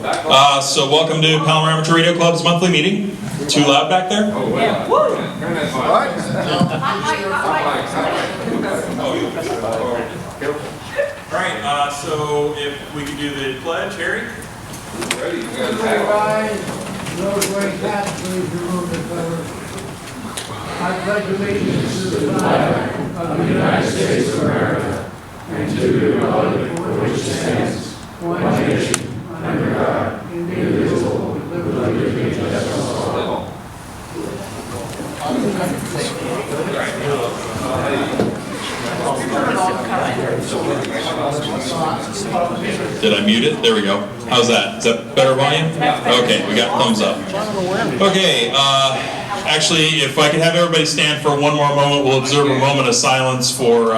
So welcome to Palomar Amateur Radio Club's monthly meeting. Too loud back there? Oh, yeah. What? Alright, so if we could do the pledge, Harry? Ready? I pledge allegiance to the flag of the United States of America and to the republic for which it stands, one nation, under God, indivisible, with liberty and justice for all. Did I mute it? There we go. How's that? Is that better volume? Okay, we got thumbs up. Okay, actually, if I could have everybody stand for one more moment, we'll observe a moment of silence for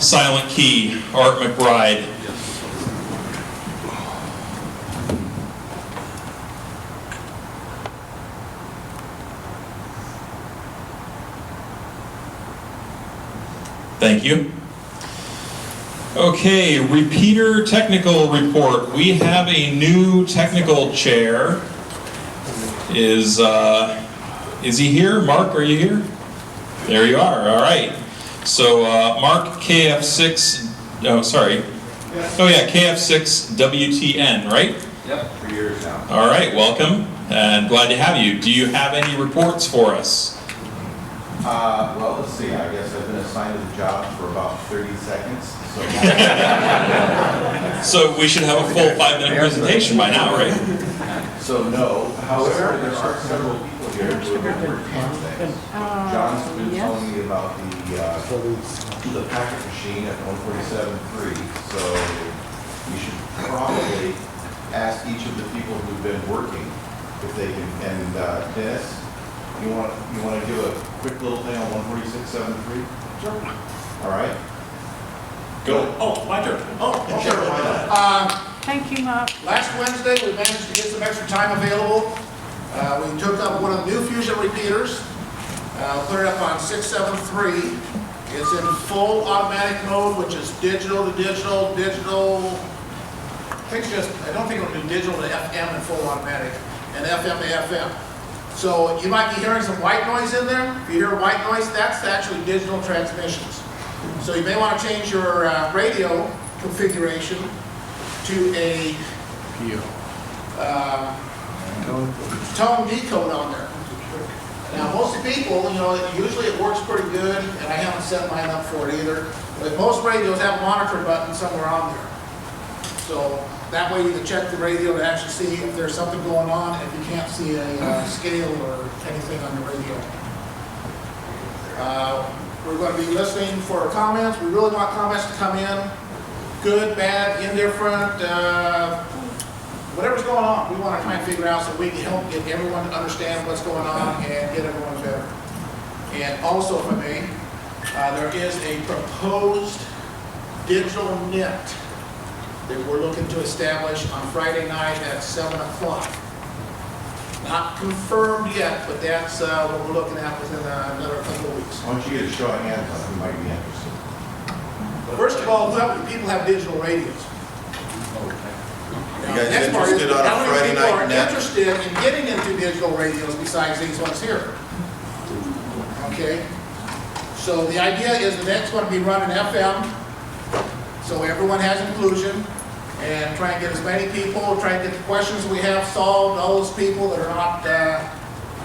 Silent Key, Art McBride. Thank you. Okay, repeater technical report. We have a new technical chair. Is he here? Mark, are you here? There you are. All right. So Mark, KF6. Oh, sorry. Oh yeah, KF6 WTN, right? Yep, 3 years now. All right. Welcome and glad to have you. Do you have any reports for us? Well, let's see. I guess I've been assigned to the job for about 30 seconds. So we should have a full 5-minute presentation by now, right? So no. However, there are several people here who have worked on things. John's been telling me about the packet machine at 147.3. So we should probably ask each of the people who've been working if they can. And Dennis, you want to do a quick little thing on 146.7.3? Sure. All right. Go. Oh, my turn. Oh, Sure, why not? Thank you, Mark. Last Wednesday, we managed to get some extra time available. We took up one of the new Fusion repeaters, put it up on 673. It's in full automatic mode, which is digital to digital, I don't think it'll do digital to FM and full automatic, and FM to FM. So you might be hearing some white noise in there. If you hear white noise, that's actually digital transmissions. So you may want to change your radio configuration to a tone decode on there. Now most people, usually it works pretty good, and I haven't set mine up for it either, but most radios have a monitor button somewhere on there. So that way you can check the radio to actually see if there's something going on if you can't see a scale or anything on the radio. We're going to be listening for comments. We really want comments to come in. Good, bad, indifferent, whatever's going on. We want to try and figure out so we can help get everyone to understand what's going on and get everyone better. And also, if I may, there is a proposed digital net that we're looking to establish on Friday night at 7 o'clock. Not confirmed yet, but that's what we're looking at within another couple of weeks. Why don't you get a show of hands on who might be interested? First of all, how many people have digital radios? You guys interested on a Friday night net? How many people are interested in getting into digital radios besides these ones here? Okay. So the idea is the net's going to be running FM, so everyone has inclusion, and try and get as many people, try and get the questions we have solved, all those people that are not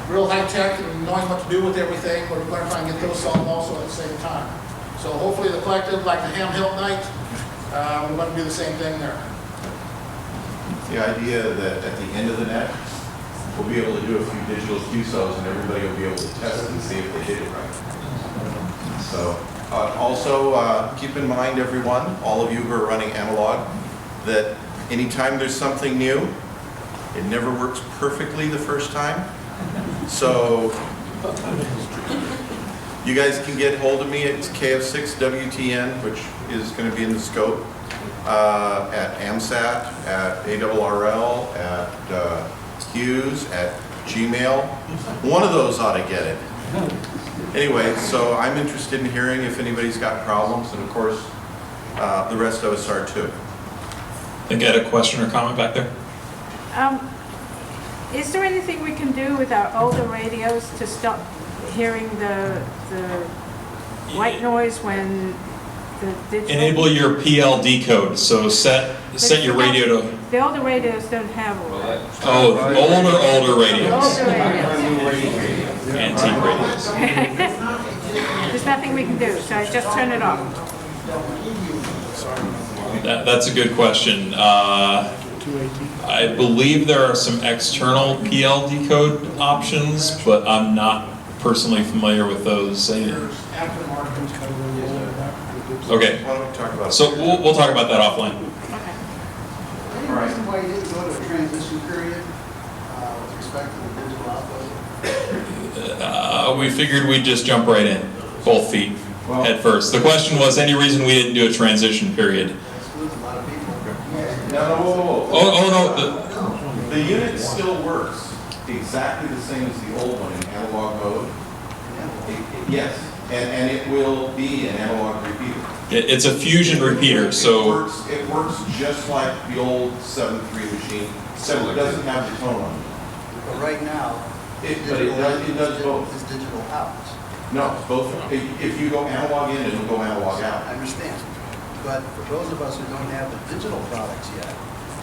real high-tech and knowing what to do with everything, we're going to try and get those solved also at the same time. So hopefully the collective, like the Ham Help Night, we're going to do the same thing there. The idea that at the end of the net, we'll be able to do a few digital QSOs and everybody will be able to test it and see if they did it right. So also keep in mind, everyone, all of you who are running analog, that anytime there's something new, it never works perfectly the first time. So you guys can get hold of me. It's KF6 WTN, which is going to be in the scope, at AMSAT, at ARRL, at Hughes, at Gmail. One of those ought to get it. Anyway, so I'm interested in hearing if anybody's got problems, and of course, the rest of us are too. I think I had a question or comment back there. Is there anything we can do with our older radios to stop hearing the white noise when the digital? Enable your PLD code, so set your radio to, The older radios don't have all that. older radios, Older radios. antique radios. There's nothing we can do, so I just turn it off. That's a good question. I believe there are some external PLD code options, but I'm not personally familiar with those. There's aftermarket code. Okay, Why don't we talk about? so we'll talk about that offline. Okay. Any reason why you didn't go to a transition period with respect to the digital output? We figured we'd just jump right in, both feet, head first. The question was, any reason we didn't do a transition period? Excludes a lot of people. No, whoa. Oh no, The unit still works exactly the same as the old one in analog mode. Yes, and it will be an analog repeater. it's a fusion repeater, so It works just like the old 7.3 machine, except it doesn't have the tone on it. But right now, But it does both. It's digital out. No, it's both. If you go analog in, it'll go analog I out. understand. But for those of us who don't have the digital products yet,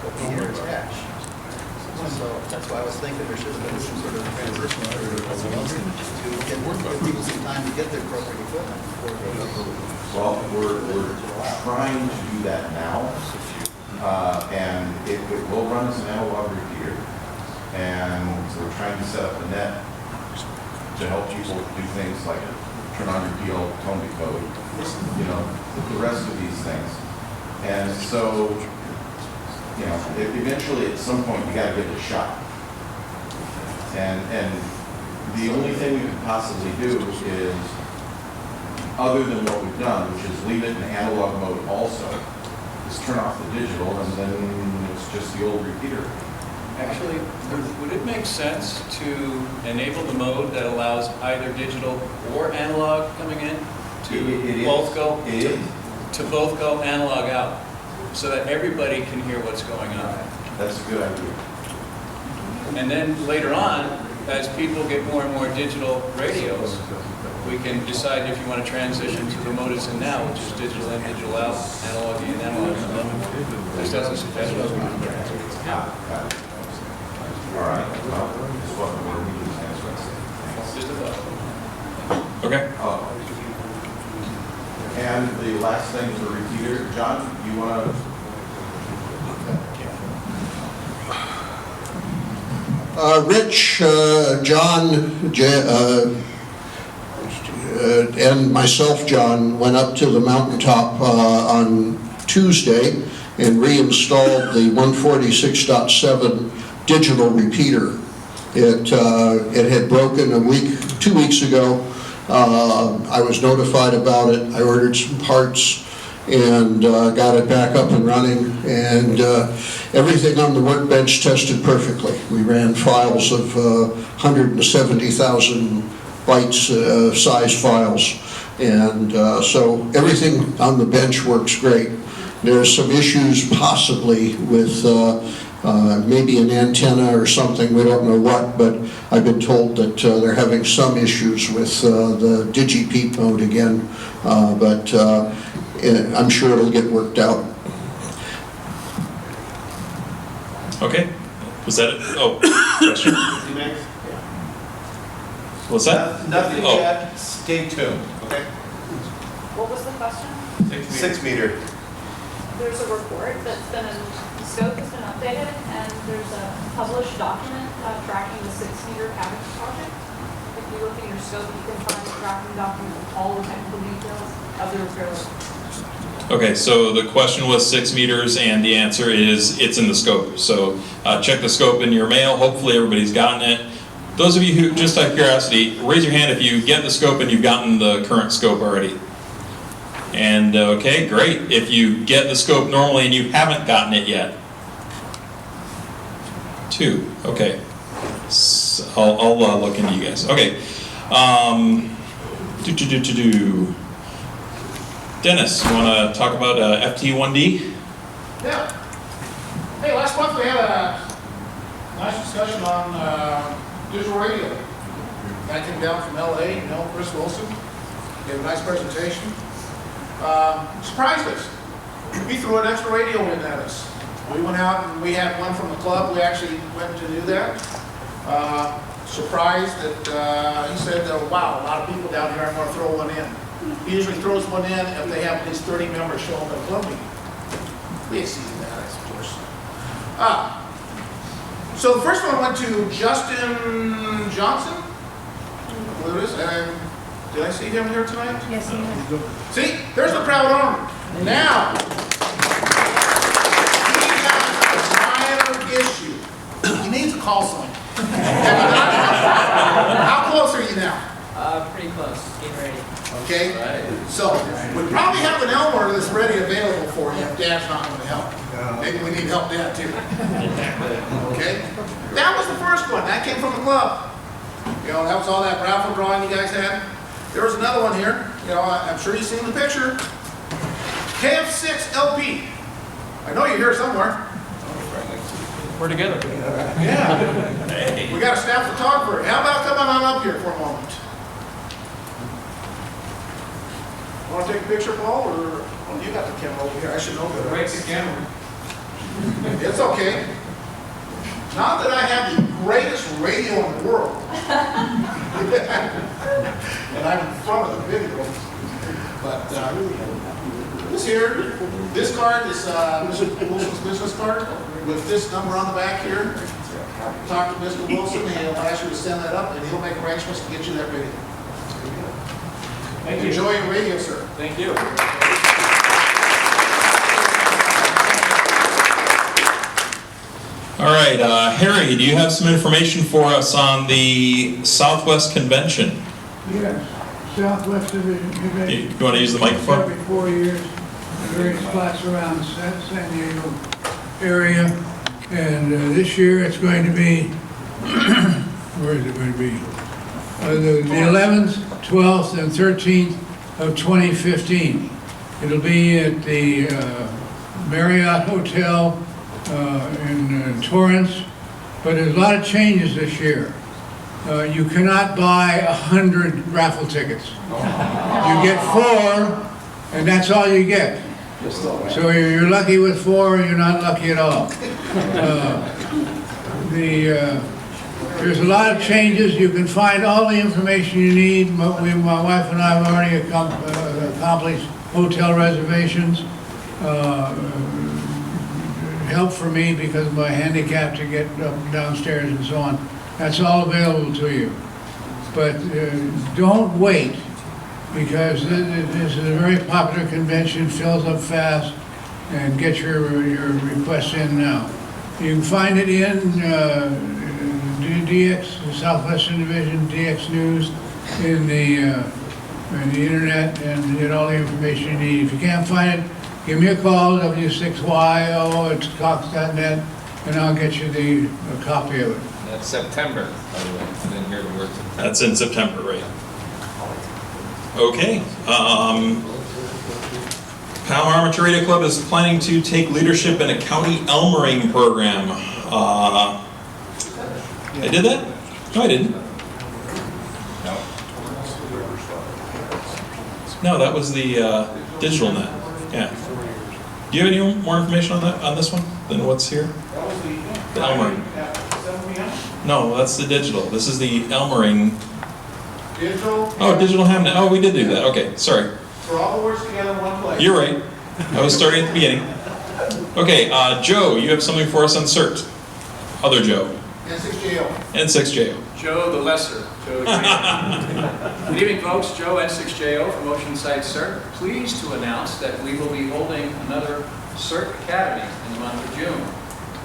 what we hear is hash. So that's why I was thinking there should have been some sort of transition period to give people some time to get their appropriate equipment before it goes up. Well, we're trying to do that now, and it will run as an analog repeater. And so we're trying to set up a net to help people do things like turn on your PL tone decode, the rest of these things. And so, eventually at some point you got to give it a shot. And the only thing we could possibly do is, other than what we've done, which is leave it in analog mode also, is turn off the digital and then it's just the old repeater. Actually, would it make sense to enable the mode that allows either digital or analog coming in It both go is. to both go analog out, so that everybody can hear what's going on? That's a good idea. And then later on, as people get more and more digital radios, we can decide if you want to transition to the mode it's in now, which is digital in, digital out, analog in, analog out. This doesn't suggest what we can do. Got it. All right. Well, this is what we're going to use next Wednesday. Just a thought. okay. And the last thing is the repeater. John, you want to? Rich, John, and myself, John, went up to the mountaintop on Tuesday and reinstalled the 146.7 digital repeater. It had broken 2 weeks ago. I was notified about it. I ordered some parts and got it back up and running, and everything on the workbench tested perfectly. We ran files of 170,000 bytes size files, and so everything on the bench works great. There's some issues possibly with maybe an antenna or something, we don't know what, but I've been told that they're having some issues with the DigiPeep mode again, but I'm sure it'll get worked out. Okay, was that it? Oh, question? What's that? Nothing Oh. yet. Stay tuned. Okay. What was the question? 6 meter. There's a report that's been in, the scope has been updated, and there's a published document tracking the 6-meter cabinet project. If you look in your scope, you can find a tracking document with all the technical details of the repair work. Okay, so the question was 6 meters, and the answer is it's in the scope. So check the scope in your mail. Hopefully everybody's gotten it. Those of you who, just out of curiosity, raise your hand if you get the scope and you've gotten the current scope already. And okay, great. If you get the scope normally and you haven't gotten it yet. 2, okay. So I'll look into you guys. Okay. Dennis, you want to talk about FT1D? Yeah. Hey, last month we had a discussion on digital radio. Guy came down from LA, Chris Wilson, gave a nice presentation. Surprised us. He threw an extra radio in at us. We went out and we had one from the club. We actually went to do that. Surprised that he said, wow, a lot of people down here, I'm going to throw one in. He usually throws one in if they have at least 30 members show up at a club meeting. We exceeded that, of course. So the first one went to Justin Johnson. What is it? Did I see him here tonight? Yes, he is. See, there's the proud owner. Now, he has a minor issue. He needs a call sign. How close are you now? Pretty close, getting ready. Okay, so we probably have an Elmer that's ready available for you if Dad's not going to help. Maybe we need to help Dad too. Okay, that was the first one. That came from the club. That was all that raffle drawing you guys had. There was another one here. I'm sure you've seen the picture. KF6 LP. I know you're here somewhere. We're together. Yeah. Hey. We got a staff photographer. How about coming on up here for a moment? Want to take a picture, Paul, or you got the camera over here? I should know better. Break the camera. It's okay. Not that I have the greatest radio in the world, and I'm in front of the video. But this card is Mr. Wilson's business card with this number on the back here. Talk to Mr. Wilson, and he'll ask you to send that up, and he'll make arrangements to get you that radio. Thank you. Enjoy your radio, sir. Thank you. All right, Harry, do you have some information for us on the Southwest Convention? Yes, Southwest Division Convention. You want to use the microphone? Every 4 years, in various spots around the San Diego area. And this year it's going to be, where is it going to be? The 11th, 12th, and 13th of 2015. It'll be at the Marriott Hotel in Torrance, but there's a lot of changes this year. You cannot buy 100 raffle tickets. You get 4, and that's all you get. So you're lucky with 4, or you're not lucky at all. There's a lot of changes. You can find all the information you need. My wife and I have already accomplished hotel reservations. Help for me because of my handicap to get up and downstairs and so on. That's all available to you. But don't wait, because this is a very popular convention, fills up fast, and get your requests in now. You can find it in DX, the Southwestern Division, DX News, in the internet, and get all the information you need. If you can't find it, give me a call, W6YO@cox.net, and I'll get you a copy of it. That's September, by the way. I didn't hear the word September. That's in September, right? Okay. Palomar Amateur Radio Club is planning to take leadership in a county Elmering program. I did that? No, I didn't. No, that was the digital net. Yeah. Do you have any more information on that, on this one, than what's here? The Elmering. No, that's the digital. This is the Elmering. Digital. Oh, digital Hamnet. Oh, we did do that. Okay, sorry. Throw all the words together in one place. You're right. I was starting at the beginning. Okay, Joe, you have something for us on CERT. Other Joe. N6JO. N6JO. Joe the Lesser. Joe the Greater. Good evening, folks. Joe N6JO from Oceanside CERT. Pleased to announce that we will be holding another CERT Academy in the month of June.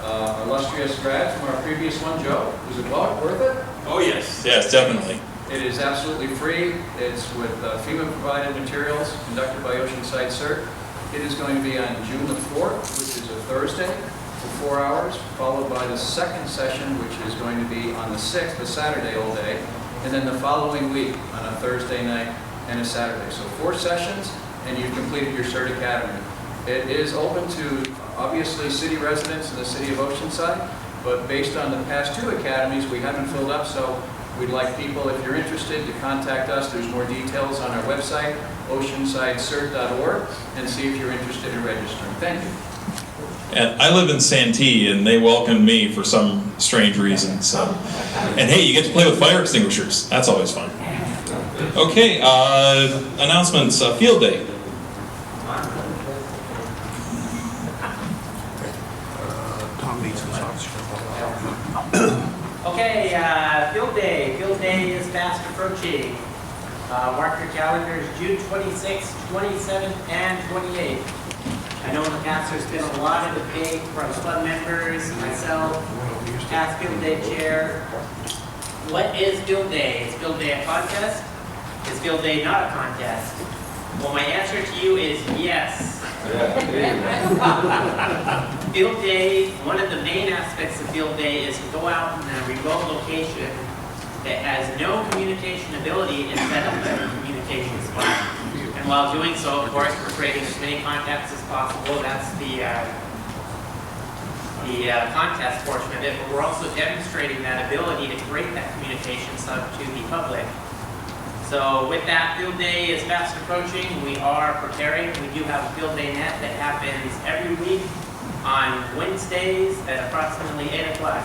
Our illustrious grad from our previous one, Joe, was it worth it? Oh, yes. Yes, definitely. It is absolutely free. It's with FEMA-provided materials conducted by Oceanside CERT. It is going to be on June the 4th, which is a Thursday, for 4 hours, followed by the second session, which is going to be on the 6th, a Saturday all day, and then the following week on a Thursday night and a Saturday. So 4 sessions, and you've completed your CERT Academy. It is open to, obviously, city residents in the city of Oceanside, but based on the past 2 academies, we haven't filled up, so we'd like people, if you're interested, to contact us. There's more details on our website, oceansidecert.org, and see if you're interested in registering. Thank you. And I live in Santee, and they welcomed me for some strange reason. So, and hey, you get to play with fire extinguishers. That's always fun. Okay, announcements. Field day. Okay, field day. Field day is fast approaching. Mark your calendars, June 26th, 27th, and 28th. I know in the past there's been a lot of debate from club members, myself, past field day chair. What is field day? Is field day a contest? Is field day not a contest? Well, my answer to you is yes. Field day, one of the main aspects of field day is to go out in a remote location that has no communication ability and set up a communication spot. And while doing so, of course, we're creating as many contacts as possible. That's the contest portion of it, but we're also demonstrating that ability to create that communication sub to the public. So with that, field day is fast approaching. We are preparing. We do have a field day net that happens every week on Wednesdays at approximately 8 o'clock.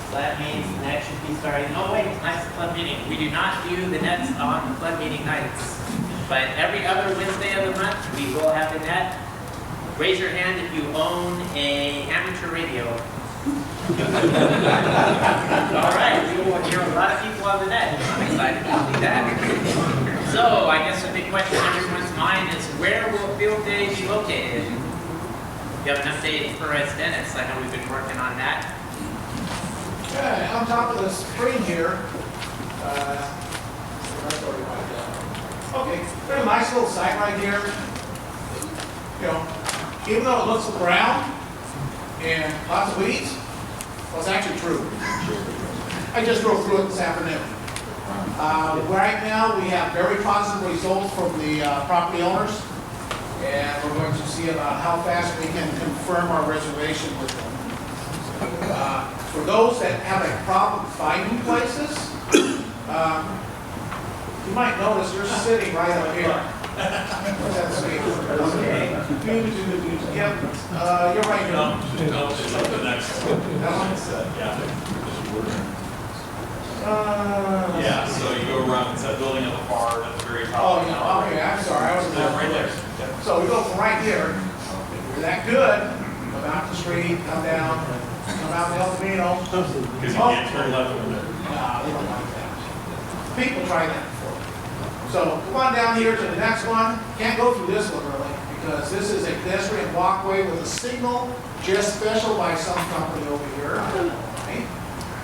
So that means the net should be starting. Oh wait, tonight's the club meeting. We do not do the nets on the club meeting nights. But every other Wednesday of the month, we will have the net. Raise your hand if you own a amateur radio. All right, we will hear a lot of people on the net. I'm excited to see that. So I guess the big question on everyone's mind is, where will field day be located? You have an update for us, Dennis. I know we've been working on that. Okay, on top of the screen here, okay, there's a nice little site right here. You know, even though it looks brown and lots of weeds, well, it's actually true. I just drove through it this afternoon. Right now, we have very positive results from the property owners, and we're going to see about how fast we can confirm our reservation with them. For those that have a problem finding places, you might notice you're sitting right up here. What's that speak? Okay. Yep. You're right here. No, it's like the next. That one? Yeah. Yeah, so you go around, it's that building at the bar at the very top. Oh, yeah, okay, I'm sorry, I was Right there. So we go from right here, if you're that good, come out the street, come down, come out the El Camino. Because you can't turn left over there. Nah, they don't like that. People try that before. So come on down here to the next one. Can't go through this one really, because this is a pedestrian walkway with a signal just special by some company over here. Okay.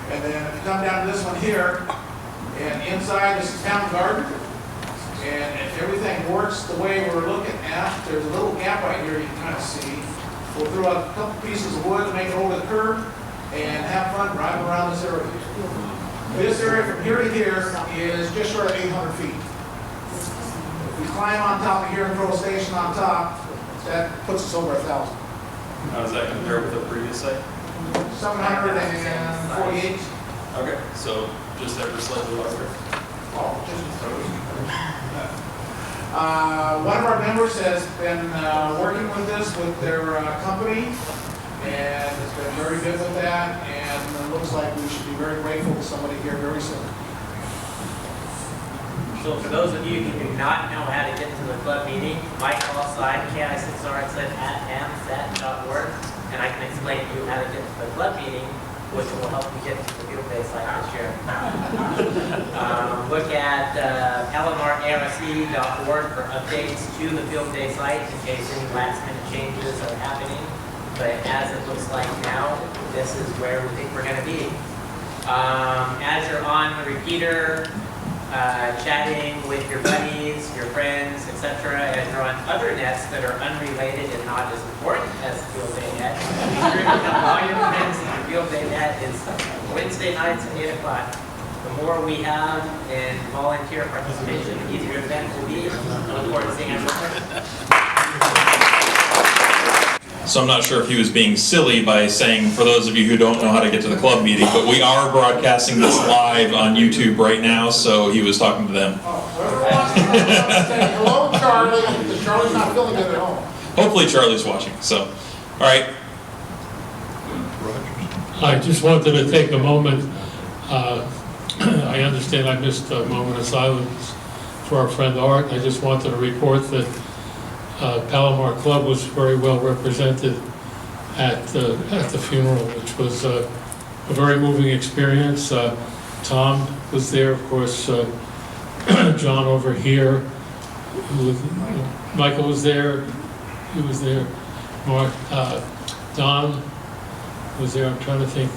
And then if you come down to this one here, and inside this is town garden. And if everything works the way we're looking at, there's a little gap right here you can kind of see. We'll throw a couple pieces of wood, make it over the curb, and have fun driving around this area. This area from here to here is just short of 800 feet. If we climb on top of here and throw a station on top, that puts us over 1,000. How does that compare with the previous site? 748. Okay, so just ever slightly larger. Oh, one of our members has been working with this with their company, and has been very good with that, and it looks like we should be very grateful to somebody here very soon. So for those of you who do not know how to get to the club meeting, my call sign, KI6RXN@amset.org, and I can explain to you how to get to the club meeting, which will help you get to the field day site this year. Look at palomararc.org for updates to the field day site in case any last minute changes are happening. But as it looks like now, this is where we think we're going to be. As you're on the repeater, chatting with your buddies, your friends, etc., and you're on other nets that are unrelated and not as important as the field day net, be sure to tell all your friends that the field day net is Wednesday nights at 8 o'clock. The more we have in volunteer participation, the easier the event will be. I look forward to seeing everyone. So I'm not sure if he was being silly by saying, for those of you who don't know how to get to the club meeting, but we are broadcasting this live on YouTube right now, so he was talking to them. Whoever wants to say hello, Charlie, because Charlie's not feeling good at home. Hopefully Charlie's watching, so, all right. I just wanted to take a moment. I understand I missed a moment of silence for our friend Art. I just wanted to report that Palomar Club was very well represented at the funeral, which was a very moving experience. Tom was there, of course. John over here. Michael was there. He was there. Don was there. I'm trying to think.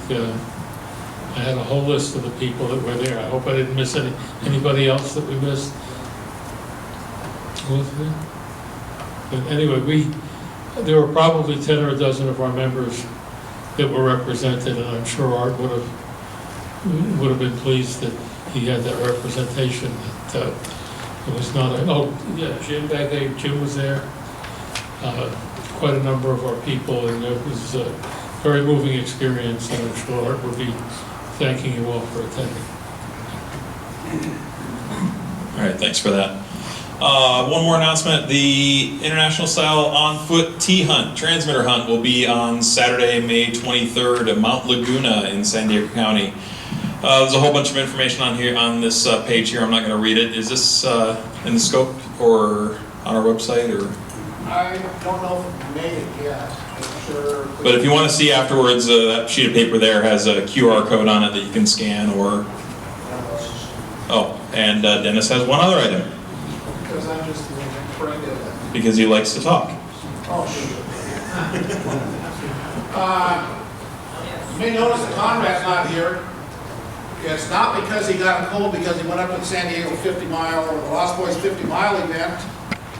I had a whole list of the people that were there. I hope I didn't miss anybody else that we missed. Who was there? But anyway, there were probably 10 or a dozen of our members that were represented, and I'm sure Art would have been pleased that he had that representation. That it was not a, oh yeah, Jim back there. Jim was there. Quite a number of our people, and it was a very moving experience, and I'm sure Art would be thanking you all for attending. All right, thanks for that. One more announcement. The International Style On-Foot T-Hunt, Transmitter Hunt, will be on Saturday, May 23rd at Mount Laguna in San Diego County. There's a whole bunch of information on here on this page here. I'm not going to read it. Is this in the scope or on our website? Or? I don't know if it made it yet. I'm sure. But if you want to see afterwards, that sheet of paper there has a QR code on it that you can scan. Or oh, and Dennis has one other item. Because I'm just afraid of it. Because he likes to talk. Oh, sure. You may notice that Conrad's not here. It's not because he got a cold, because he went up to the San Diego 50 mile or the Lost Boys 50 mile event,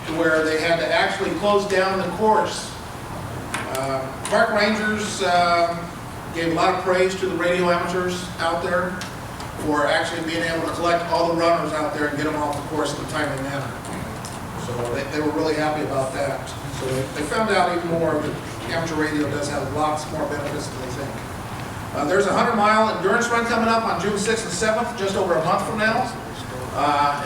to where they had to actually close down the course. Park rangers gave a lot of praise to the radio amateurs out there for actually being able to collect all the runners out there and get them off the course in a timely manner. So they were really happy about that. So they found out even more that amateur radio does have lots more benefits than they think. There's a 100-mile endurance run coming up on June 6th and 7th, just over a month from now.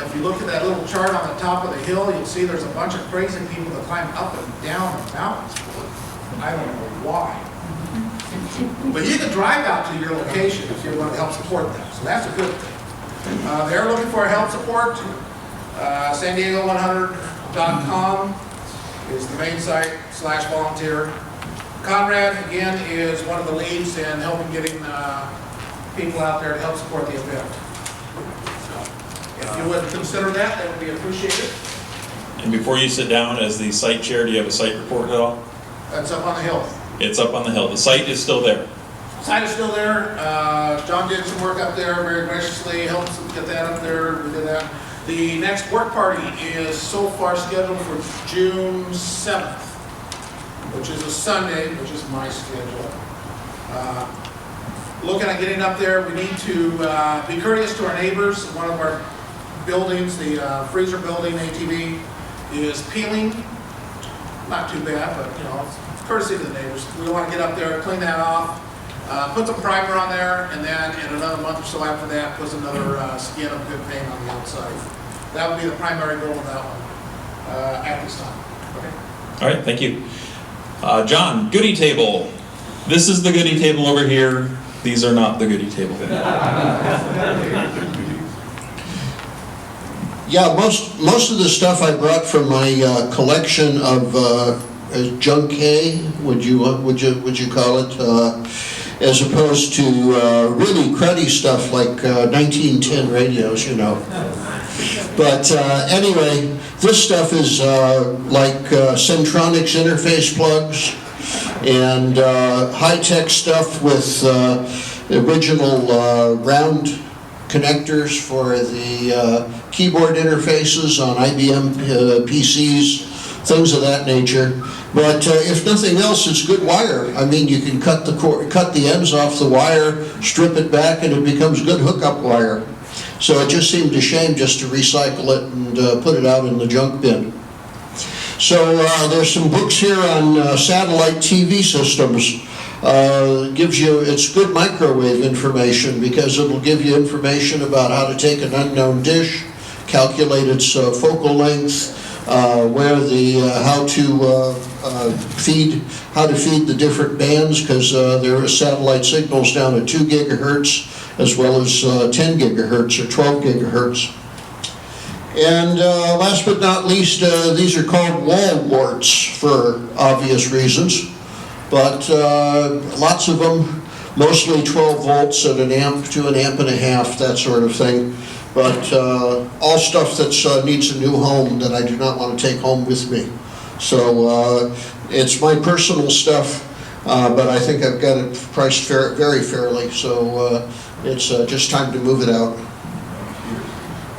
If you look at that little chart on the top of the hill, you'll see there's a bunch of crazy people that climb up and down the mountains. I don't know why. But you can drive out to your location if you want to help support them, so that's a good thing. They're looking for help support. San Diego 100.com is the main site /volunteer. Conrad, again, is one of the leads in helping getting people out there to help support the event. So, if you would consider that would be appreciated. And before you sit down, as the site chair, do you have a site report at all? That's up on the hill. It's up on the hill. The site is still there. Site is still there. John did some work up there very graciously, helped us get that up there. We did that. The next work party is so far scheduled for June 7th, which is a Sunday, which is my schedule. Looking at getting up there, we need to be courteous to our neighbors. One of our buildings, the freezer building, ATV, is peeling. Not too bad, but you know, courtesy to the neighbors. We want to get up there, clean that off, put some primer on there, and then in another month or so after that, put another skin of good paint on the outside. That would be the primary goal of that one at this time. Okay. All right, thank you. John, goodie table. This is the goodie table over here. These are not the goodie table. Yeah, most of the stuff I brought from my collection of junk hay, would you call it, as opposed to really cruddy stuff like 1910 radios, you know. But anyway, this stuff is like Centronics interface plugs and high-tech stuff with original round connectors for the keyboard interfaces on IBM PCs, things of that nature. But if nothing else, it's good wire. I mean, you can cut the ends off the wire, strip it back, and it becomes good hookup wire. So it just seemed a shame just to recycle it and put it out in the junk bin. So there's some books here on satellite TV systems. Gives you, it's good microwave information because it'll give you information about how to take an unknown dish, calculate its focal length, where the how to feed the different bands, because there are satellite signals down at 2 gigahertz as well as 10 gigahertz or 12 gigahertz. And last but not least, these are called wall warts for obvious reasons, but lots of them, mostly 12 volts at an amp to an amp and a half, that sort of thing. But all stuff that needs a new home that I do not want to take home with me. So it's my personal stuff, but I think I've got it priced very fairly, so it's just time to move it out.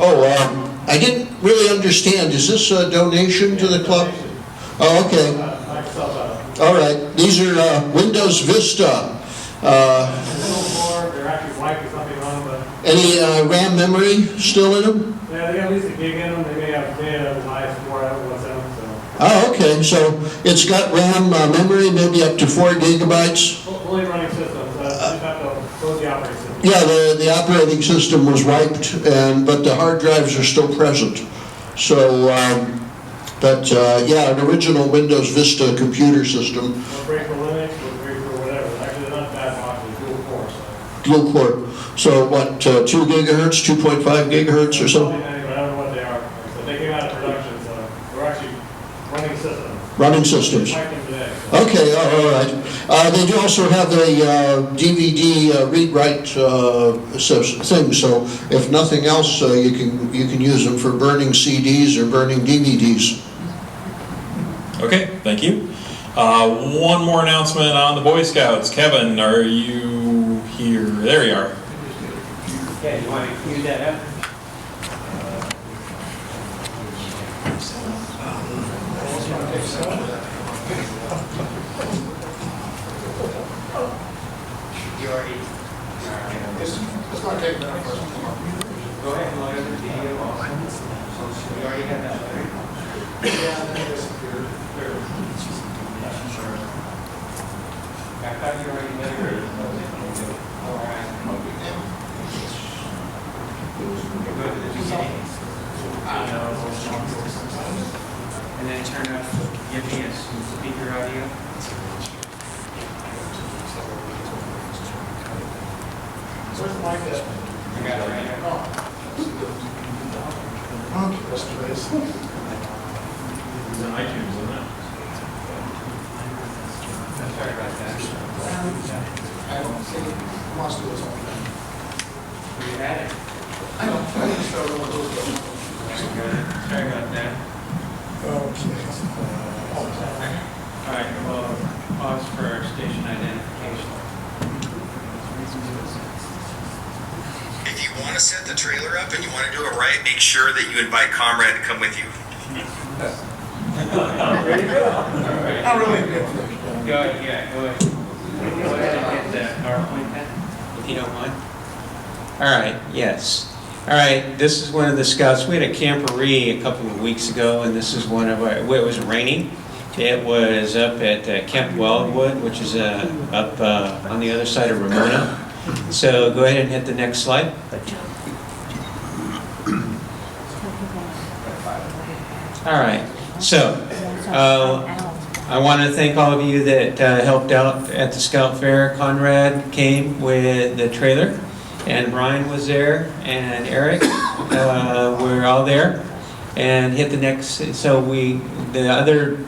Oh, I didn't really understand, is this a donation to the club? Oh, okay. All right, these are Windows Vista. They're actually white with something on them, but... Any RAM memory still in them? Yeah, they got at least a gig in them. They may have as high as 4 out of what's in them, so... Oh, okay, so it's got RAM memory, maybe up to 4 gigabytes? Fully running systems, just have to close the operating system. Yeah, the operating system was wiped, but the hard drives are still present. So, yeah, an original Windows Vista computer system. We'll break for Linux, we'll break for whatever. Actually, they're not bad boxes, dual core, so... Dual core. So what, 2 gigahertz, 2.5 gigahertz or something? I don't know what they are. So they came out of production, so we're actually running systems. Running systems. We wiped them today, so. Okay, all right. They do also have a DVD read-write thing, so if nothing else, you can use them for burning CDs or burning DVDs. Okay, thank you. One more announcement on the Boy Scouts. Kevin, are you here? There you are. Okay, you want to cue that up? You already... It's going to take a minute first. Go ahead and load up the video also. You already have that, right? Yeah, then it disappeared. I thought you already did it. All right. Go to the beginning. And then turn up, give me a speaker audio. Where's the mic at? I got it right here. Okay, that's the base. He's on iTunes, isn't it? Sorry about that. I don't see it. Must do his own thing. You had it. I didn't show them what those were. Sorry about that. Okay. All right, well, pause for station identification. If you want to set the trailer up and you want to do it right, make sure that you invite Comrade to come with you. Ready to go? Not really good. Go ahead, yeah, go ahead. Go ahead and hit the PowerPoint then, if you don't mind. All right, yes. All right, this is one of the scouts. We had a camporee a couple of weeks ago, and this is one of our, it was raining. It was up at Camp Wildwood, which is up on the other side of Ramona. So go ahead and hit the next slide. All right, so I want to thank all of you that helped out at the Scout Fair. Conrad came with the trailer, and Brian was there, and Eric, we're all there. And hit the next, so the other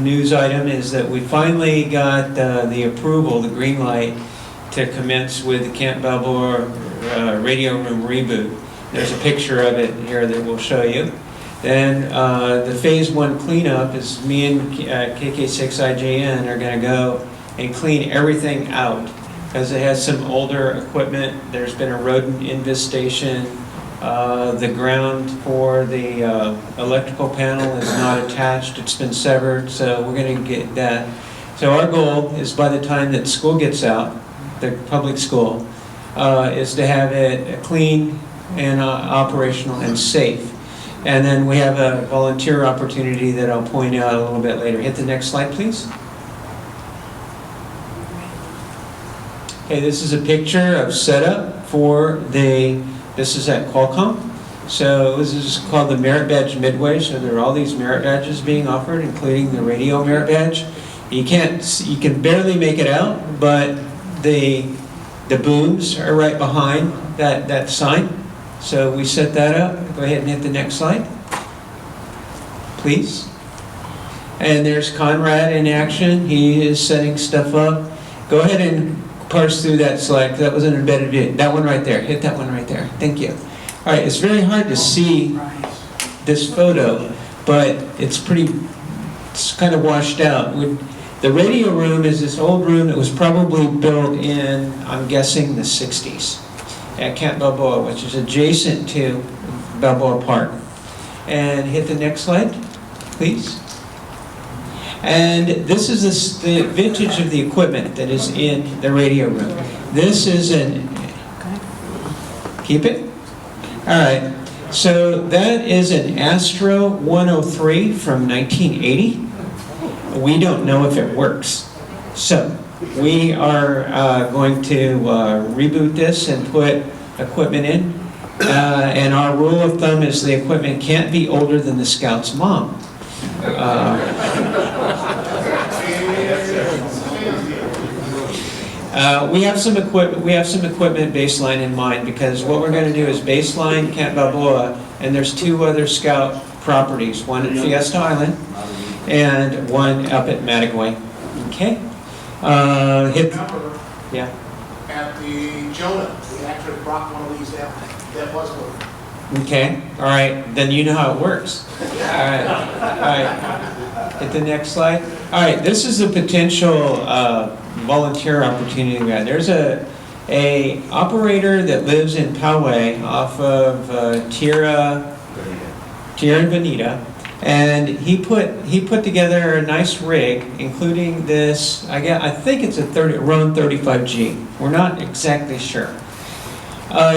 news item is that we finally got the approval, the green light, to commence with the Camp Balboa radio room reboot. There's a picture of it here that we'll show you. Then the phase 1 cleanup is me and KK6IJN are going to go and clean everything out because it has some older equipment. There's been a rodent infestation. The ground for the electrical panel is not attached. It's been severed, so we're going to get that. So our goal is by the time that school gets out, the public school, is to have it clean and operational and safe. And then we have a volunteer opportunity that I'll point out a little bit later. Hit the next slide, please. Okay, this is a picture of setup for this is at Qualcomm. So this is called the Merit Badge Midway. So there are all these merit badges being offered, including the radio merit badge. You can barely make it out, but the booms are right behind that sign. So we set that up. Go ahead and hit the next slide, please. And there's Conrad in action. He is setting stuff up. Go ahead and parse through that slide. That was an embedded video. That one right there. Hit that one right there. Thank you. All right, it's very hard to see this photo, but it's kind of washed out. The radio room is this old room that was probably built in, I'm guessing, the 60s at Camp Balboa, which is adjacent to Balboa Park. And hit the next slide, please. And this is the vintage of the equipment that is in the radio room. This is keep it? All right, so that is an Astro 103 from 1980. We don't know if it works. So we are going to reboot this and put equipment in. And our rule of thumb is the equipment can't be older than the scout's mom. We have some equipment baseline in mind, because what we're going to do is baseline Camp Balboa, and there's two other scout properties, one at Fiesta Island and one up at Mattagway. Okay. Yeah. At the Jonah, we actually brought one of these out. That was working. Okay. All right. Then you know how it works. All right. All right. Hit the next slide. All right. This is a potential volunteer opportunity we got. There's a operator that lives in Poway off of Tierra Bonita, and he put together a nice rig, including this. I think it's a Roan 35G. We're not exactly sure.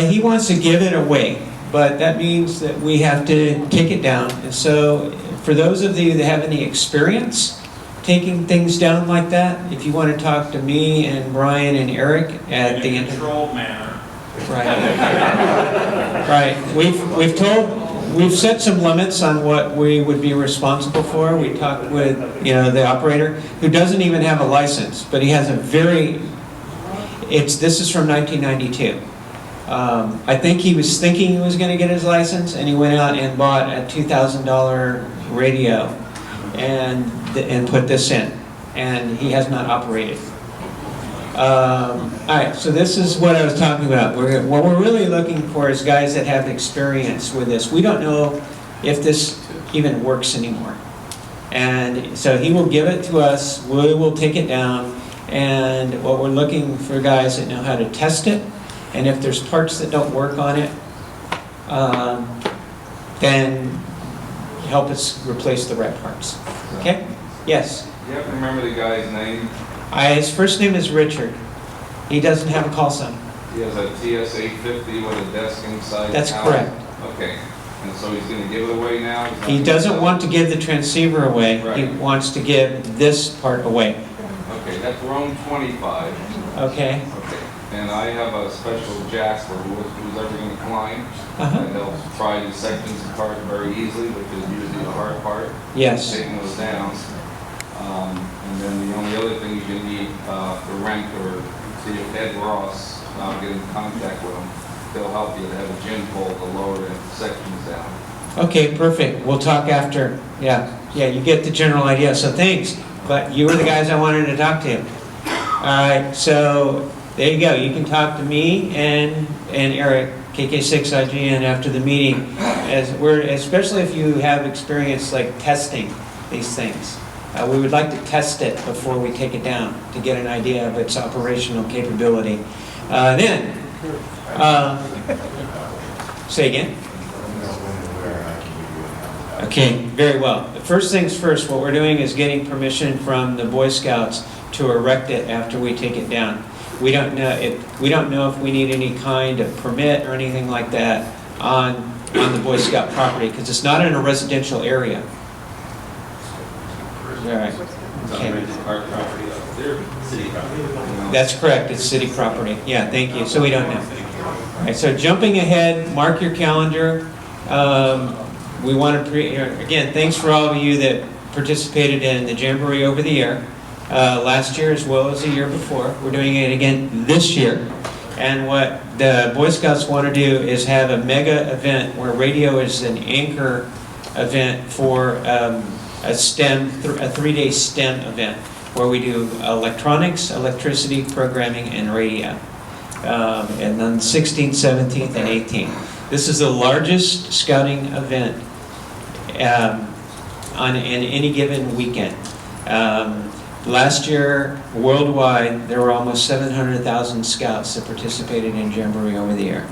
He wants to give it away, but that means that we have to take it down. And so, for those of you that have any experience taking things down like that, if you want to talk to me and Brian and Eric at the controlled manner. Right. Right. We've set some limits on what we would be responsible for. We talked with the operator, who doesn't even have a license, but he has a this is from 1992. I think he was thinking he was going to get his license, and he went out and bought a $2,000 radio and put this in, and he has not operated. All right, so this is what I was talking about. What we're really looking for is guys that have experience with this. We don't know if this even works anymore. And so he will give it to us, we will take it down, and what we're looking for guys that know how to test it, and if there's parts that don't work on it, then help us replace the right parts. Okay? Yes? You have to remember the guy's name. His first name is Richard. He doesn't have a call sign. He has a TS-850 with a desk inside. That's correct. Okay. And so he's going to give it away now? He doesn't want to give the transceiver away. Right. He wants to give this part away. Okay, that's Roan 25. Okay. Okay. And I have a special jack for who's ever going to climb. And they'll pry the sections apart very easily, which is usually the hard part. Yes. Taking those down. And then the only other thing you can need for rent or see if Ed Ross, get in contact with them. They'll help you. They have a gym pole to lower the sections down. Okay, perfect. We'll talk after. Yeah, you get the general idea. So thanks. But you were the guys I wanted to talk to. All right, so there you go. You can talk to me and Eric, KK6IGN, after the meeting, especially if you have experience like testing these things. We would like to test it before we take it down to get an idea of its operational capability. Say again? Okay, very well. First things first, what we're doing is getting permission from the Boy Scouts to erect it after we take it down. We don't know if we need any kind of permit or anything like that on on the Boy Scout property, because it's not in a residential area. All right. Okay. Our property, their city property. That's correct, it's city property. Yeah, thank you, so we don't know. All right, so jumping ahead, mark your calendar. We want to, again, thanks for all of you that participated in the Jamboree over the year. Last year as well as the year before. We're doing it again this year. And what the Boy Scouts want to do is have a mega event where radio is an anchor event for a 3-day STEM event where we do electronics, electricity, programming, and radio. And then 16th, 17th, and 18th. This is the largest scouting event in any given weekend. Last year, worldwide, there were almost 700,000 scouts that participated in Jamboree over the year.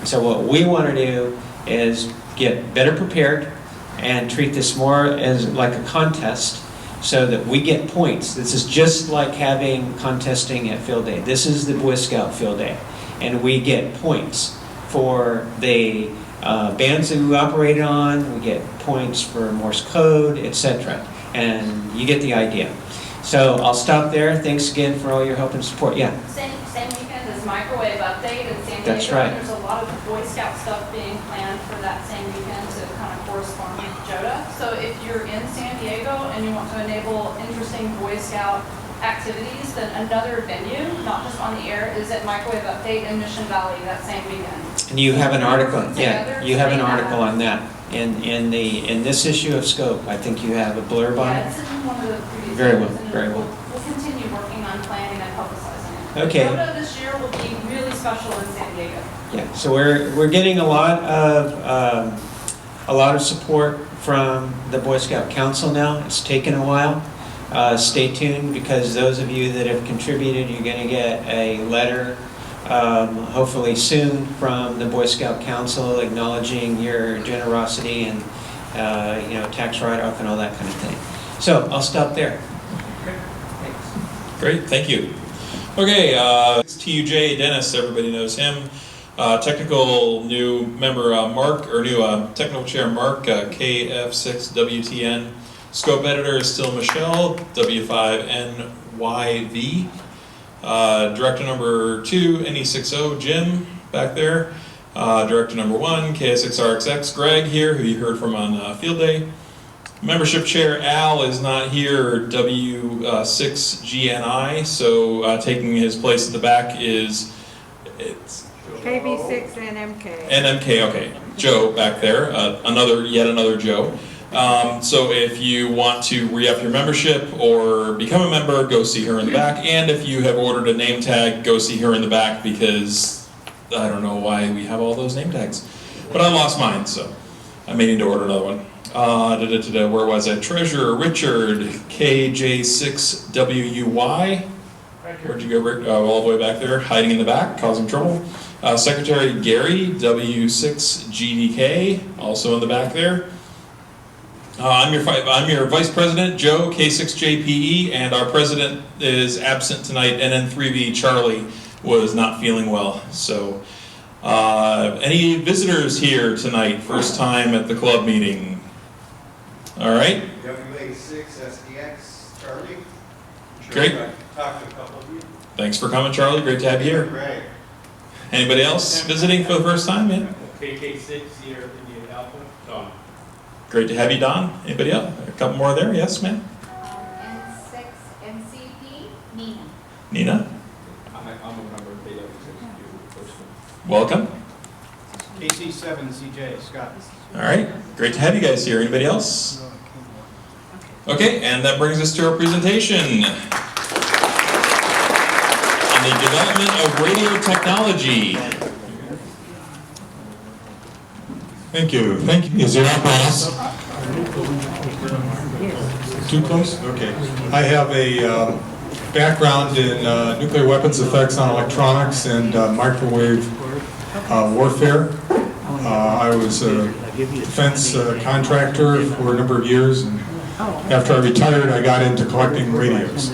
So what we want to do is get better prepared and treat this more as like a contest so that we get points. This is just like having contesting at field day. This is the Boy Scout field day. And we get points for the bands that we operated on, we get points for Morse code, etc. And you get the idea. So I'll stop there. Thanks again for all your help and support. Yeah? Same weekend as Microwave Update in San Diego. That's right. There's a lot of Boy Scout stuff being planned for that same weekend to kind of correspond with JOTA. So if you're in San Diego and you want to enable interesting Boy Scout activities, then another venue, not just on the air, is at Microwave Update in Mission Valley that same weekend. And you have an article. Together, Yeah, you have an they article on that. In this issue of Scope, I think you have a blurb on Yeah, it. it's in one of the previous Very well, issues, and very well. We'll continue working on planning and publicizing it. Okay. JOTA this year will be really special in San Diego. Yeah, so we're getting a lot of support from the Boy Scout Council now. It's taken a while. Stay tuned, because those of you that have contributed, you're going to get a letter hopefully soon from the Boy Scout Council acknowledging your generosity and tax write-off and all that kind of thing. So I'll stop there. Great, thank you. Okay, it's TUJ Dennis, everybody knows him. Technical new member Mark, or new technical chair Mark, KF6WTN. Scope editor is still Michelle, W5NYV. Director number 2, NE60, Jim, back there. Director number 1, KS6RXX, Greg here, who you heard from on field day. Membership chair Al is not here, W6GNI, so taking his place at the back is KB6 NMK. NMK, okay. Joe back there, yet another Joe. So if you want to re-up your membership or become a member, go see her in the back. And if you have ordered a name tag, go see her in the back, because I don't know why we have all those name tags. But I lost mine, so I may need to order another one. Where was I? Treasurer Richard, KJ6WUY. Where'd you go, Rick? All the way back there, hiding in the back, causing trouble. Secretary Gary, W6GDK, also in the back there. I'm your Vice President, Joe, K6JPE, and our President is absent tonight, NN3V Charlie was not feeling well. So, any visitors here tonight? First time at the club meeting? All right. WA6SDX, Charlie. Great. Talked to a couple of you. Thanks for coming, Charlie. Great to have you here. Right. Anybody else visiting for the first time? Yeah. KK6 here, Indian Alpha, Don. Great to have you, Don. Anybody else? A couple more there? Yes, ma'am. N6 NCP, Nina. Nina, I'm a member of KW6. welcome. KC7 CJ, Scott. All right. Great to have you guys here. Anybody else? Okay, and that brings us to our presentation on the development of radio technology. Thank you. Thank you. Is there apparatus? Too close? Okay. I have a background in nuclear weapons effects on electronics and microwave warfare. I was a defense contractor for a number of years, and after I retired, I got into collecting radios.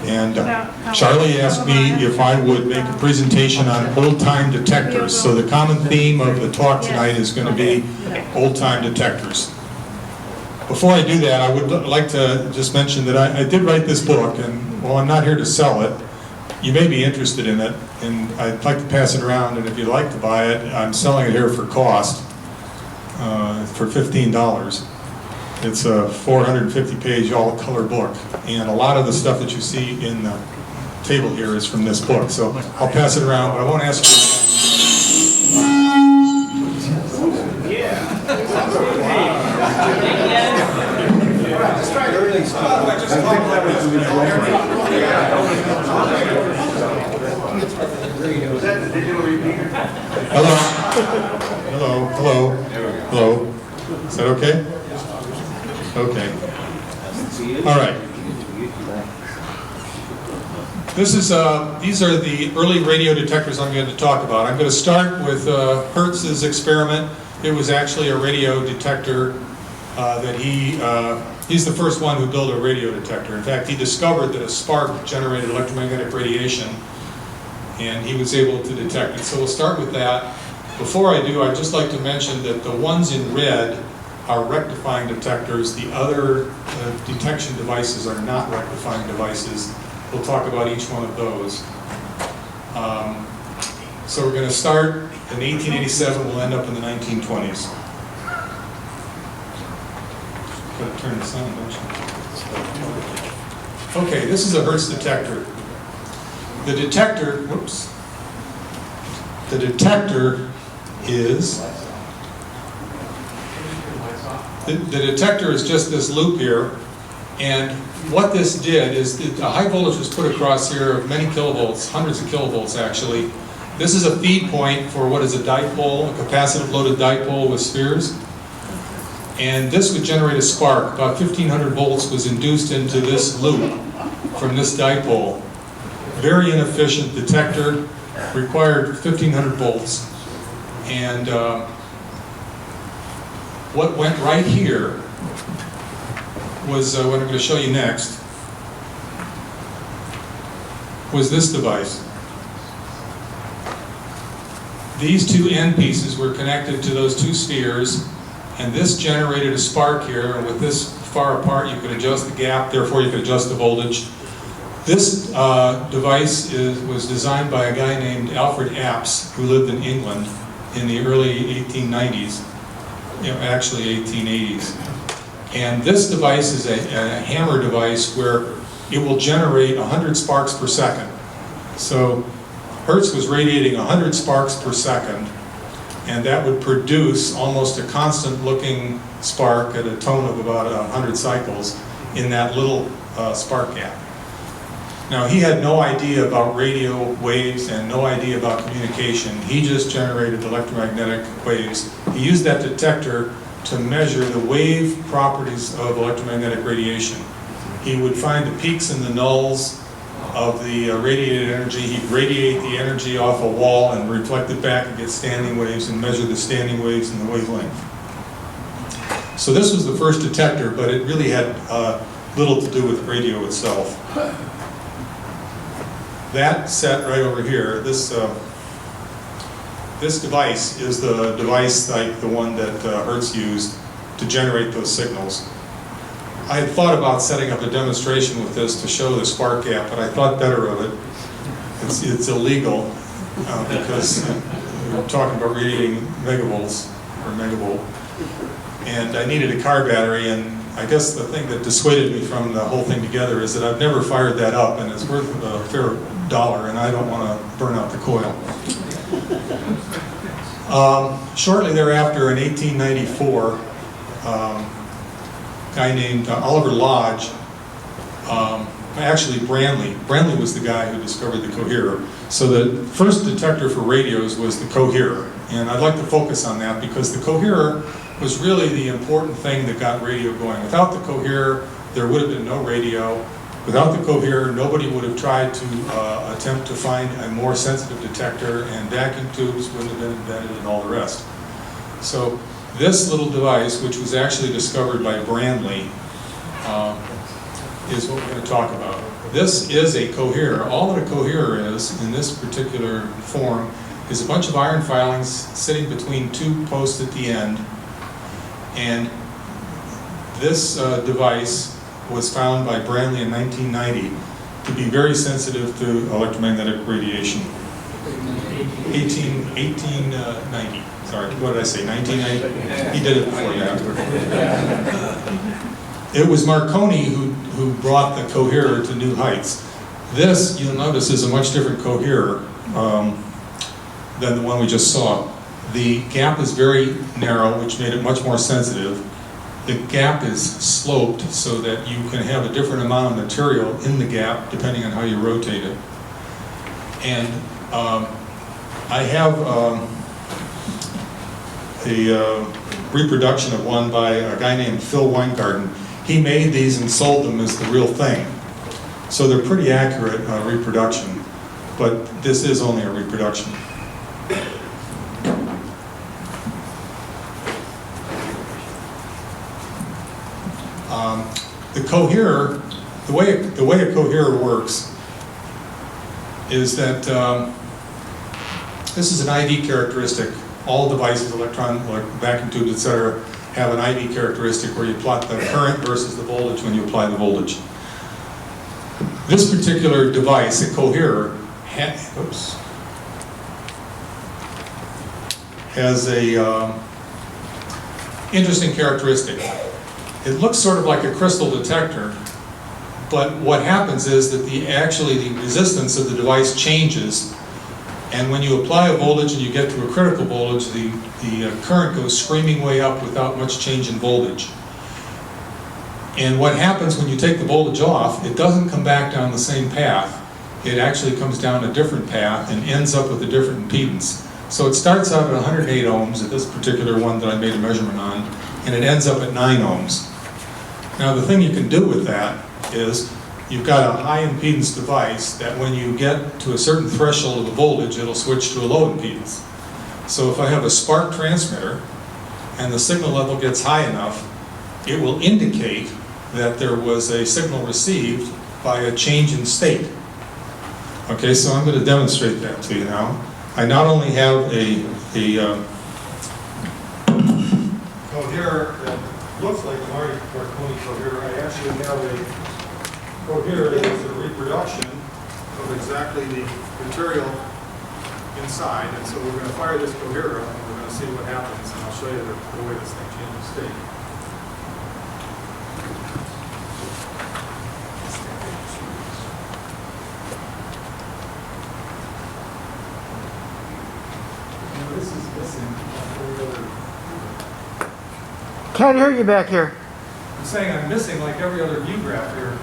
And Charlie asked me if I would make a presentation on old-time detectors. So the common theme of the talk tonight is going to be old-time detectors. Before I do that, I would like to just mention that I did write this book, and while I'm not here to sell it, you may be interested in it, and I'd like to pass it around, and if you'd like to buy it, I'm selling it here for cost, for $15. It's a 450-page all-color book, and a lot of the stuff that you see in the table here is from this book. So I'll pass it around, but I won't ask Was that the digital repeater? Hello? Hello? Hello? Hello? Is that okay? Okay. All right. These are the early radio detectors I'm going to talk about. I'm going to start with Hertz's experiment. It was actually a radio detector that he's the first one who built a radio detector. In fact, he discovered that a spark generated electromagnetic radiation, and he was able to detect it. So we'll start with that. Before I do, I'd just like to mention that the ones in red are rectifying detectors. The other detection devices are not rectifying devices. We'll talk about each one of those. So we're going to start in 1887. We'll end up in the 1920s. Got to turn this on, don't you? Okay, this is a Hertz detector. The detector, whoops. The detector is, the detector is just this loop here, and what this did is a high voltage was put across here of many kilovolts, hundreds of kilovolts actually. This is a feed point for what is a dipole, a capacitive loaded dipole with spheres. And this would generate a spark. About 1500 volts was induced into this loop from this dipole. Very inefficient detector, required 1500 volts. And what went right here was what I'm going to show you next, was this device. These two end pieces were connected to those two spheres, and this generated a spark here, and with this far apart you could adjust the gap, therefore you could adjust the voltage. This device was designed by a guy named Alfred Apps, who lived in England in the early 1890s, actually 1880s. And this device is a hammer device where it will generate 100 sparks per second. So Hertz was radiating 100 sparks per second, and that would produce almost a constant looking spark at a tone of about 100 cycles in that little spark gap. Now, he had no idea about radio waves and no idea about communication. He just generated electromagnetic waves. He used that detector to measure the wave properties of electromagnetic radiation. He would find the peaks and the nulls of the radiated energy. He'd radiate the energy off a wall and reflect it back and get standing waves and measure the standing waves and the wavelength. So this was the first detector, but it really had little to do with radio itself. That set right over here, this device is the device like the one that Hertz used to generate those signals. I had thought about setting up a demonstration with this to show the spark gap, but I thought better of it. It's illegal because we're talking about radiating megavolts or megavolt, and I needed a car battery, and I guess the thing that dissuaded me from the whole thing together is that I've never fired that up, and it's worth a fair dollar, and I don't want to burn out the coil. Shortly thereafter, in 1894, a guy named Oliver Lodge, actually Branly was the guy who discovered the coherer. So the first detector for radios was the coherer, and I'd like to focus on that because the coherer was really the important thing that got radio going. Without the coherer, there would have been no radio. Without the coherer, nobody would have tried to attempt to find a more sensitive detector, and vacuum tubes wouldn't have been invented and all the rest. So this little device, which was actually discovered by Branly, is what we're going to talk about. This is a coherer. All that a coherer is, in this particular form, is a bunch of iron filings sitting between two posts at the end. And this device was found by Branly in 1990 to be very sensitive to electromagnetic radiation. 1890. Sorry, what did I say, 1990? He did it before that. It was Marconi who brought the coherer to new heights. This, you'll notice, is a much different coherer than the one we just saw. The gap is very narrow, which made it much more sensitive. The gap is sloped so that you can have a different amount of material in the gap depending on how you rotate it. And I have a reproduction of one by a guy named Phil Weingarten. He made these and sold them as the real thing. So they're pretty accurate reproduction, but this is only a reproduction. The coherer, the way a coherer works is that this is an ID characteristic. All devices, vacuum tubes, etc., have an ID characteristic where you plot the current versus the voltage when you apply the voltage. This particular device, a coherer, has a interesting characteristic. It looks sort of like a crystal detector, but what happens is that the resistance of the device changes, and when you apply a voltage and you get to a critical voltage, the current goes screaming way up without much change in voltage. And what happens when you take the voltage off, it doesn't come back down the same path. It actually comes down a different path and ends up with a different impedance. So it starts out at 108 ohms at this particular one that I made a measurement on, and it ends up at 9 ohms. Now the thing you can do with that is you've got a high impedance device that when you get to a certain threshold of the voltage, it'll switch to a low impedance. So if I have a spark transmitter and the signal level gets high enough, it will indicate that there was a signal received by a change in state. Okay, so I'm going to demonstrate that to you now. I not only have a coherer that looks like a Marconi coherer, I actually have a coherer that is a reproduction of exactly the material inside. And so we're going to fire this coherer up and we're going to see what happens, and I'll show you the way this thing changes state. This is missing every other. Can't hear you back here. I'm saying I'm missing like every other view graph here.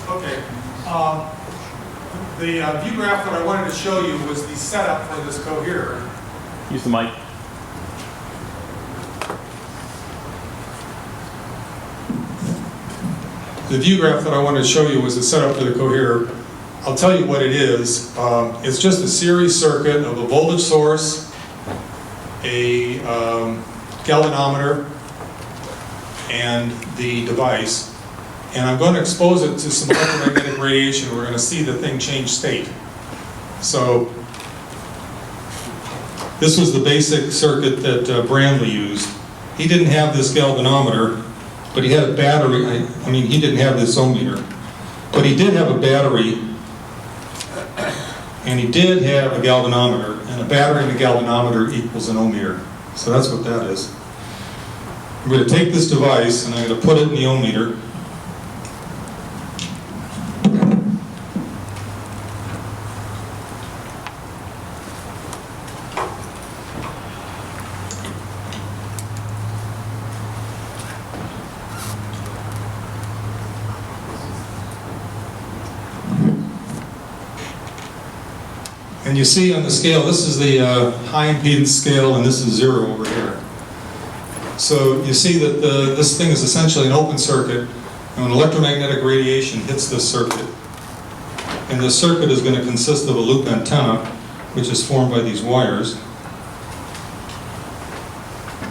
Okay. The view graph that I wanted to show you was the setup for this coherer. Use the mic. The view graph that I wanted to show you was the setup for the coherer. I'll tell you what it is. It's just a series circuit of a voltage source, a galvanometer, and the device. And I'm going to expose it to some electromagnetic radiation. We're going to see the thing change state. So this was the basic circuit that Branly used. He didn't have this galvanometer, but he had a battery. I mean, he didn't have this ohm meter, but he did have a battery, and he did have a galvanometer, and a battery and a galvanometer equals an ohm meter. So that's what that is. I'm going to take this device and I'm going to put it in the ohm meter. And you see on the scale, this is the high impedance scale, and this is 0 over here. So you see that this thing is essentially an open circuit, and when electromagnetic radiation hits this circuit, and this circuit is going to consist of a loop antenna, which is formed by these wires,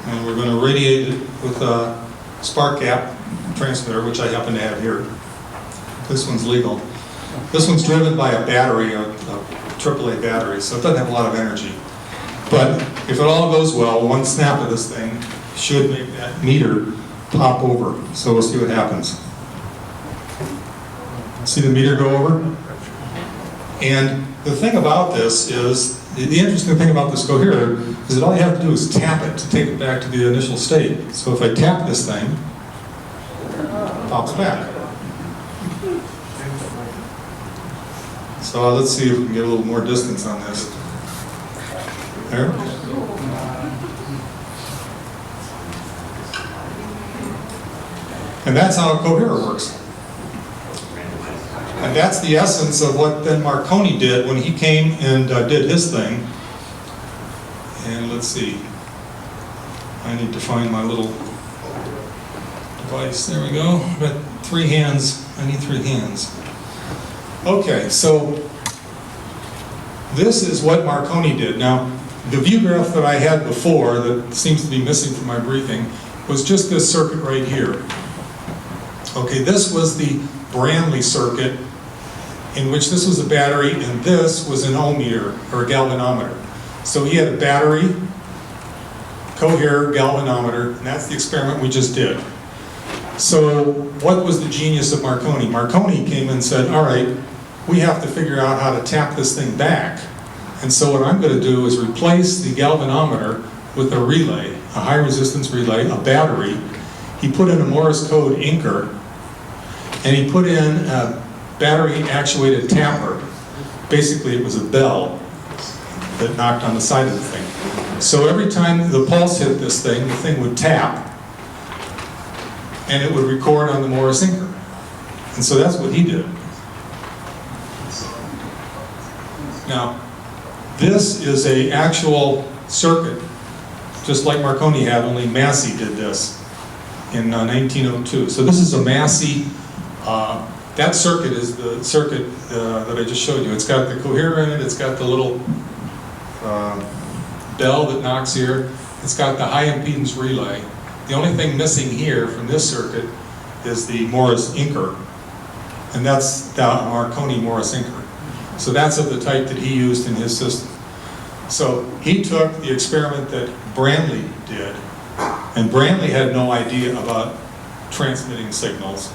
and we're going to radiate it with a spark gap transmitter, which I happen to have here. This one's legal. This one's driven by a battery, a AAA battery, so it doesn't have a lot of energy. But if it all goes well, one snap of this thing should make that meter pop over. So we'll see what happens. See the meter go over? And the thing about this is, the interesting thing about this coherer is that all you have to do is tap it to take it back to the initial state. So if I tap this thing, it pops back. So let's see if we can get a little more distance on this. There. And that's how a coherer works. And that's the essence of what then Marconi did when he came and did his thing. And let's see. I need to find my little device. There we go. I've got 3 hands. I need 3 hands. Okay, so this is what Marconi did. Now, the view graph that I had before that seems to be missing from my briefing was just this circuit right here. Okay, this was the Branly circuit, in which this was a battery and this was an ohm meter or a galvanometer. So he had a battery, coherer, galvanometer, and that's the experiment we just did. So what was the genius of Marconi? Marconi came and said, all right, we have to figure out how to tap this thing back. And so what I'm going to do is replace the galvanometer with a relay, a high resistance relay, a battery. He put in a Morse code inker, and he put in a battery actuated tamper. Basically it was a bell that knocked on the side of the thing. So every time the pulse hit this thing, the thing would tap, and it would record on the Morse inker. And so that's what he did. Now, this is an actual circuit, just like Marconi had, only Massey did this in 1902. So this is a Massey, that circuit is the circuit that I just showed you. It's got the coherer in it, it's got the little bell that knocks here, it's got the high impedance relay. The only thing missing here from this circuit is the Morse inker, and that's the Marconi Morse inker. So that's of the type that he used in his system. So he took the experiment that Branly did, and Branly had no idea about transmitting signals,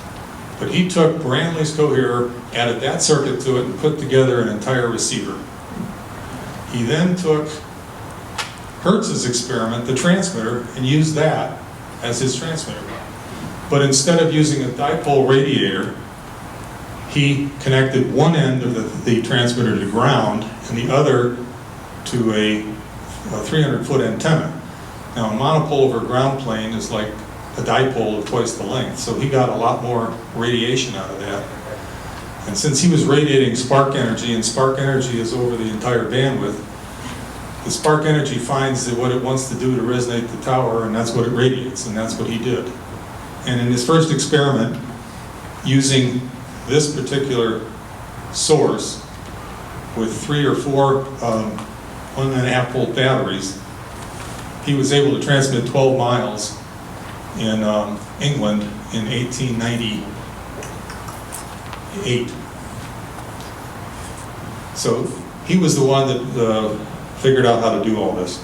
but he took Branly's coherer, added that circuit to it, and put together an entire receiver. He then took Hertz's experiment, the transmitter, and used that as his transmitter. But instead of using a dipole radiator, he connected one end of the transmitter to ground and the other to a 300-foot antenna. Now a monopole over a ground plane is like a dipole of twice the length, so he got a lot more radiation out of that. And since he was radiating spark energy, and spark energy is over the entire bandwidth, the spark energy finds that what it wants to do to resonate the tower, and that's what it radiates, and that's what he did. And in his first experiment, using this particular source with 3 or 4 1.5 volt batteries, he was able to transmit 12 miles in England in 1898. So he was the one that figured out how to do all this.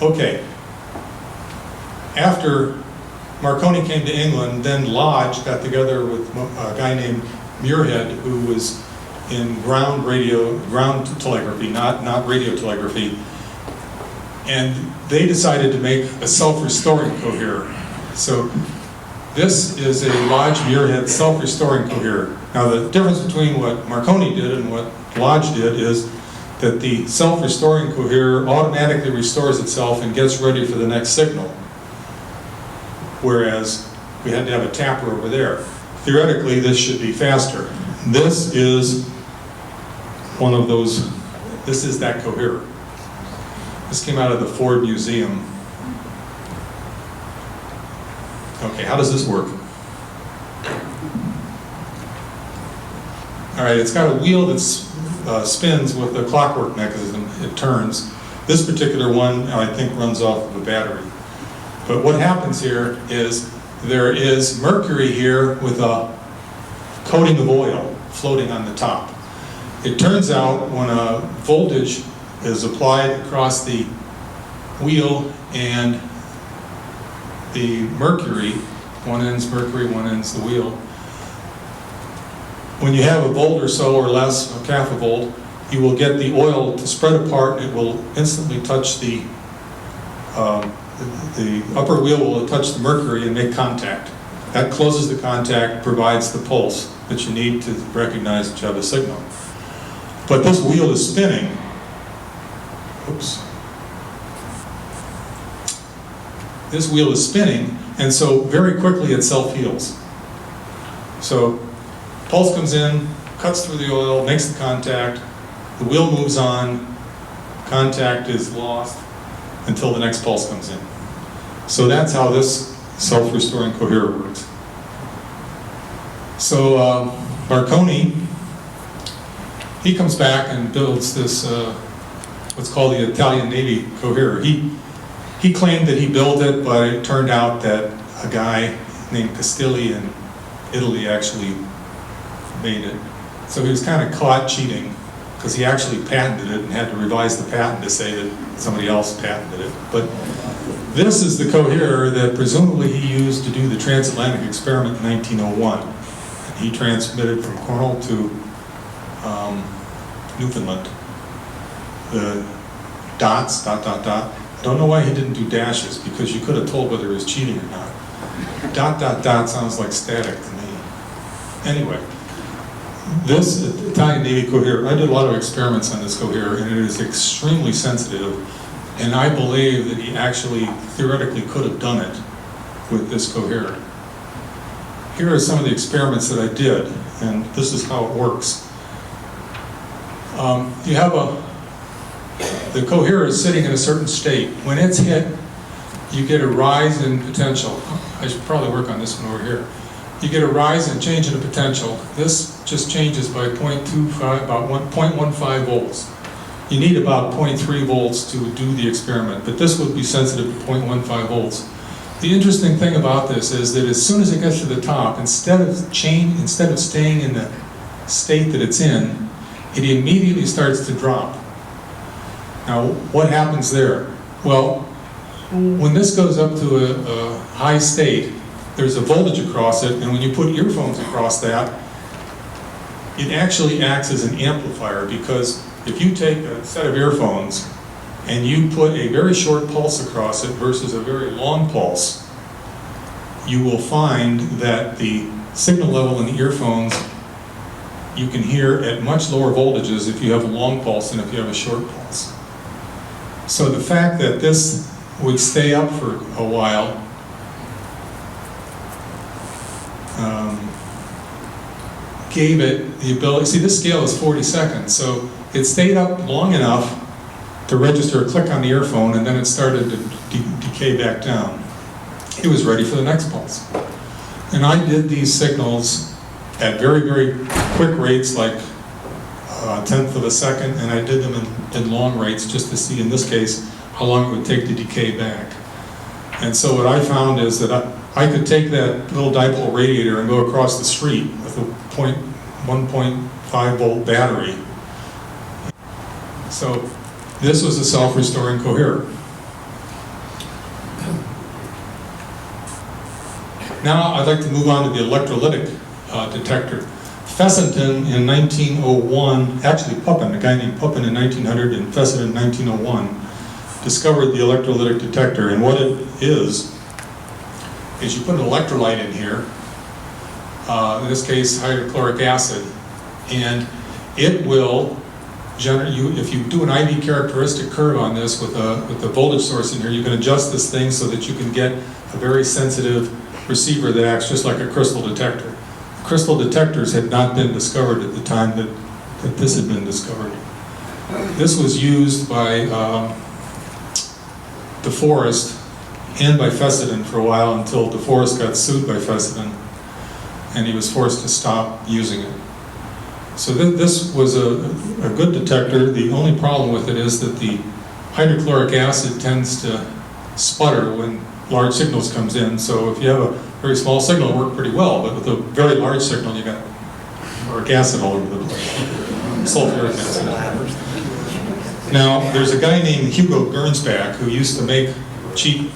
Okay. After Marconi came to England, then Lodge got together with a guy named Muirhead, who was in ground telegraphy, not radio telegraphy. And they decided to make a self-restoring coherer. So this is a Lodge Muirhead self-restoring coherer. Now the difference between what Marconi did and what Lodge did is that the self-restoring coherer automatically restores itself and gets ready for the next signal. Whereas we had to have a tapper over there. Theoretically, this should be faster. This is one of those, this is that coherer. This came out of the Ford Museum. Okay, how does this work? All right, it's got a wheel that spins with a clockwork mechanism. It turns. This particular one, I think, runs off of a battery. But what happens here is there is mercury here with a coating of oil floating on the top. It turns out when a voltage is applied across the wheel and the mercury, one end's mercury, one end's the wheel. When you have a volt or so or less, a half a volt, you will get the oil to spread apart and it will instantly touch the upper wheel will touch the mercury and make contact. That closes the contact, provides the pulse that you need to recognize that you have a signal. But this wheel is spinning. Oops. This wheel is spinning, and so very quickly it self-heals. So pulse comes in, cuts through the oil, makes the contact, the wheel moves on, contact is lost until the next pulse comes in. So that's how this self-restoring coherer works. So Marconi, he comes back and builds this what's called the Italian Navy coherer. He claimed that he built it, but it turned out that a guy named Castilli in Italy actually made it. So he was kind of caught cheating because he actually patented it and had to revise the patent to say that somebody else patented it. But this is the coherer that presumably he used to do the transatlantic experiment in 1901. He transmitted from Cornwall to Newfoundland. The dots, dot, dot, dot. I don't know why he didn't do dashes, because you could have told whether he was cheating or not. Dot, dot, dot sounds like static to me. Anyway, this Italian Navy coherer, I did a lot of experiments on this coherer, and it is extremely sensitive, and I believe that he actually theoretically could have done it with this coherer. Here are some of the experiments that I did, and this is how it works. You have the coherer is sitting in a certain state. When it's hit, you get a rise in potential. I should probably work on this one over here. You get a rise and change in the potential. This just changes by 0.25, about 0.15 volts. You need about 0.3 volts to do the experiment, but this would be sensitive to 0.15 volts. The interesting thing about this is that as soon as it gets to the top, instead of staying in the state that it's in, it immediately starts to drop. Now, what happens there? Well, when this goes up to a high state, there's a voltage across it, and when you put earphones across that, it actually acts as an amplifier, because if you take a set of earphones and you put a very short pulse across it versus a very long pulse, you will find that the signal level in the earphones you can hear at much lower voltages if you have a long pulse than if you have a short pulse. So the fact that this would stay up for a while gave it the ability, see this scale is 40 seconds, so it stayed up long enough to register a click on the earphone, and then it started to decay back down. It was ready for the next pulse. And I did these signals at very, very quick rates, like a tenth of a second, and I did them in long rates just to see, in this case, how long it would take to decay back. And so what I found is that I could take that little dipole radiator and go across the street with a 1.5 volt battery. So this was a self-restoring coherer. Now I'd like to move on to the electrolytic detector. Fessenden in 1901, actually Puppen, a guy named Puppen in 1900 and Fessenden in 1901, discovered the electrolytic detector, and what it is you put an electrolyte in here, in this case hydrochloric acid, and it will generate, if you do an IV characteristic curve on this with a voltage source in here, you can adjust this thing so that you can get a very sensitive receiver that acts just like a crystal detector. Crystal detectors had not been discovered at the time that this had been discovered. This was used by DeForest and by Fessenden for a while until DeForest got sued by Fessenden and he was forced to stop using it. So this was a good detector. The only problem with it is that the hydrochloric acid tends to sputter when large signals comes in. So if you have a very small signal, it worked pretty well, but with a very large signal, you got sulfuric acid all over the place. Sulfuric acid. Now, there's a guy named Hugo Gernsback who used to make cheap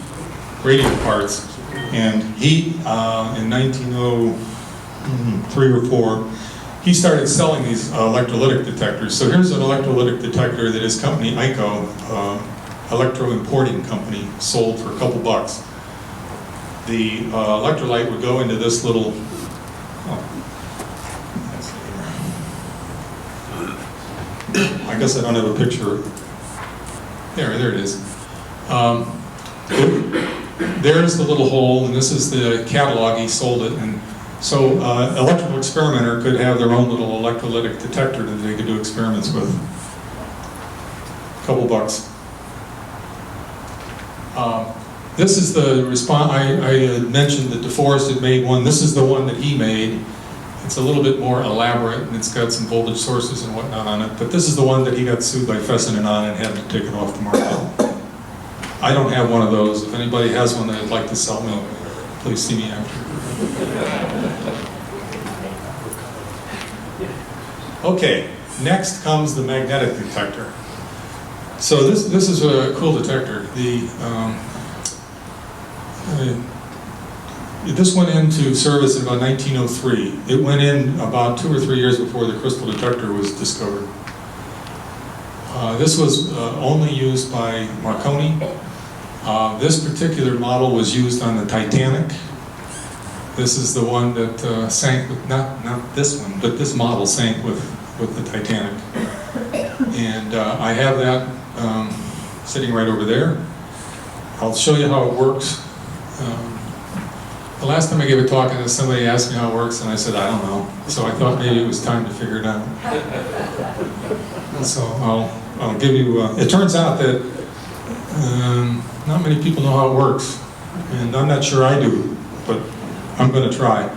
radio parts, and he, in 1903 or 4, he started selling these electrolytic detectors. So here's an electrolytic detector that his company, ICO, electro importing company, sold for a couple bucks. The electrolyte would go into this little, I guess I don't have a picture. There it is. There's the little hole, and this is the catalog. He sold it, and so electrical experimenter could have their own little electrolytic detector that they could do experiments with. A couple bucks. This is the response. I had mentioned that DeForest had made one. This is the one that he made. It's a little bit more elaborate, and it's got some voltage sources and whatnot on it. But this is the one that he got sued by Fessenden on and had to take it off the market. I don't have one of those. If anybody has one that would like to sell me, please see me after. Okay, next comes the magnetic detector. So this is a cool detector. This went into service in about 1903. It went in about 2 or 3 years before the crystal detector was discovered. This was only used by Marconi. This particular model was used on the Titanic. This is the one that sank with, not this one, but this model sank with the Titanic. And I have that sitting right over there. I'll show you how it works. The last time I gave a talk on this, somebody asked me how it works, and I said, I don't know. So I thought maybe it was time to figure it out. So I'll give you, it turns out that not many people know how it works. And I'm not sure I do, but I'm going to try.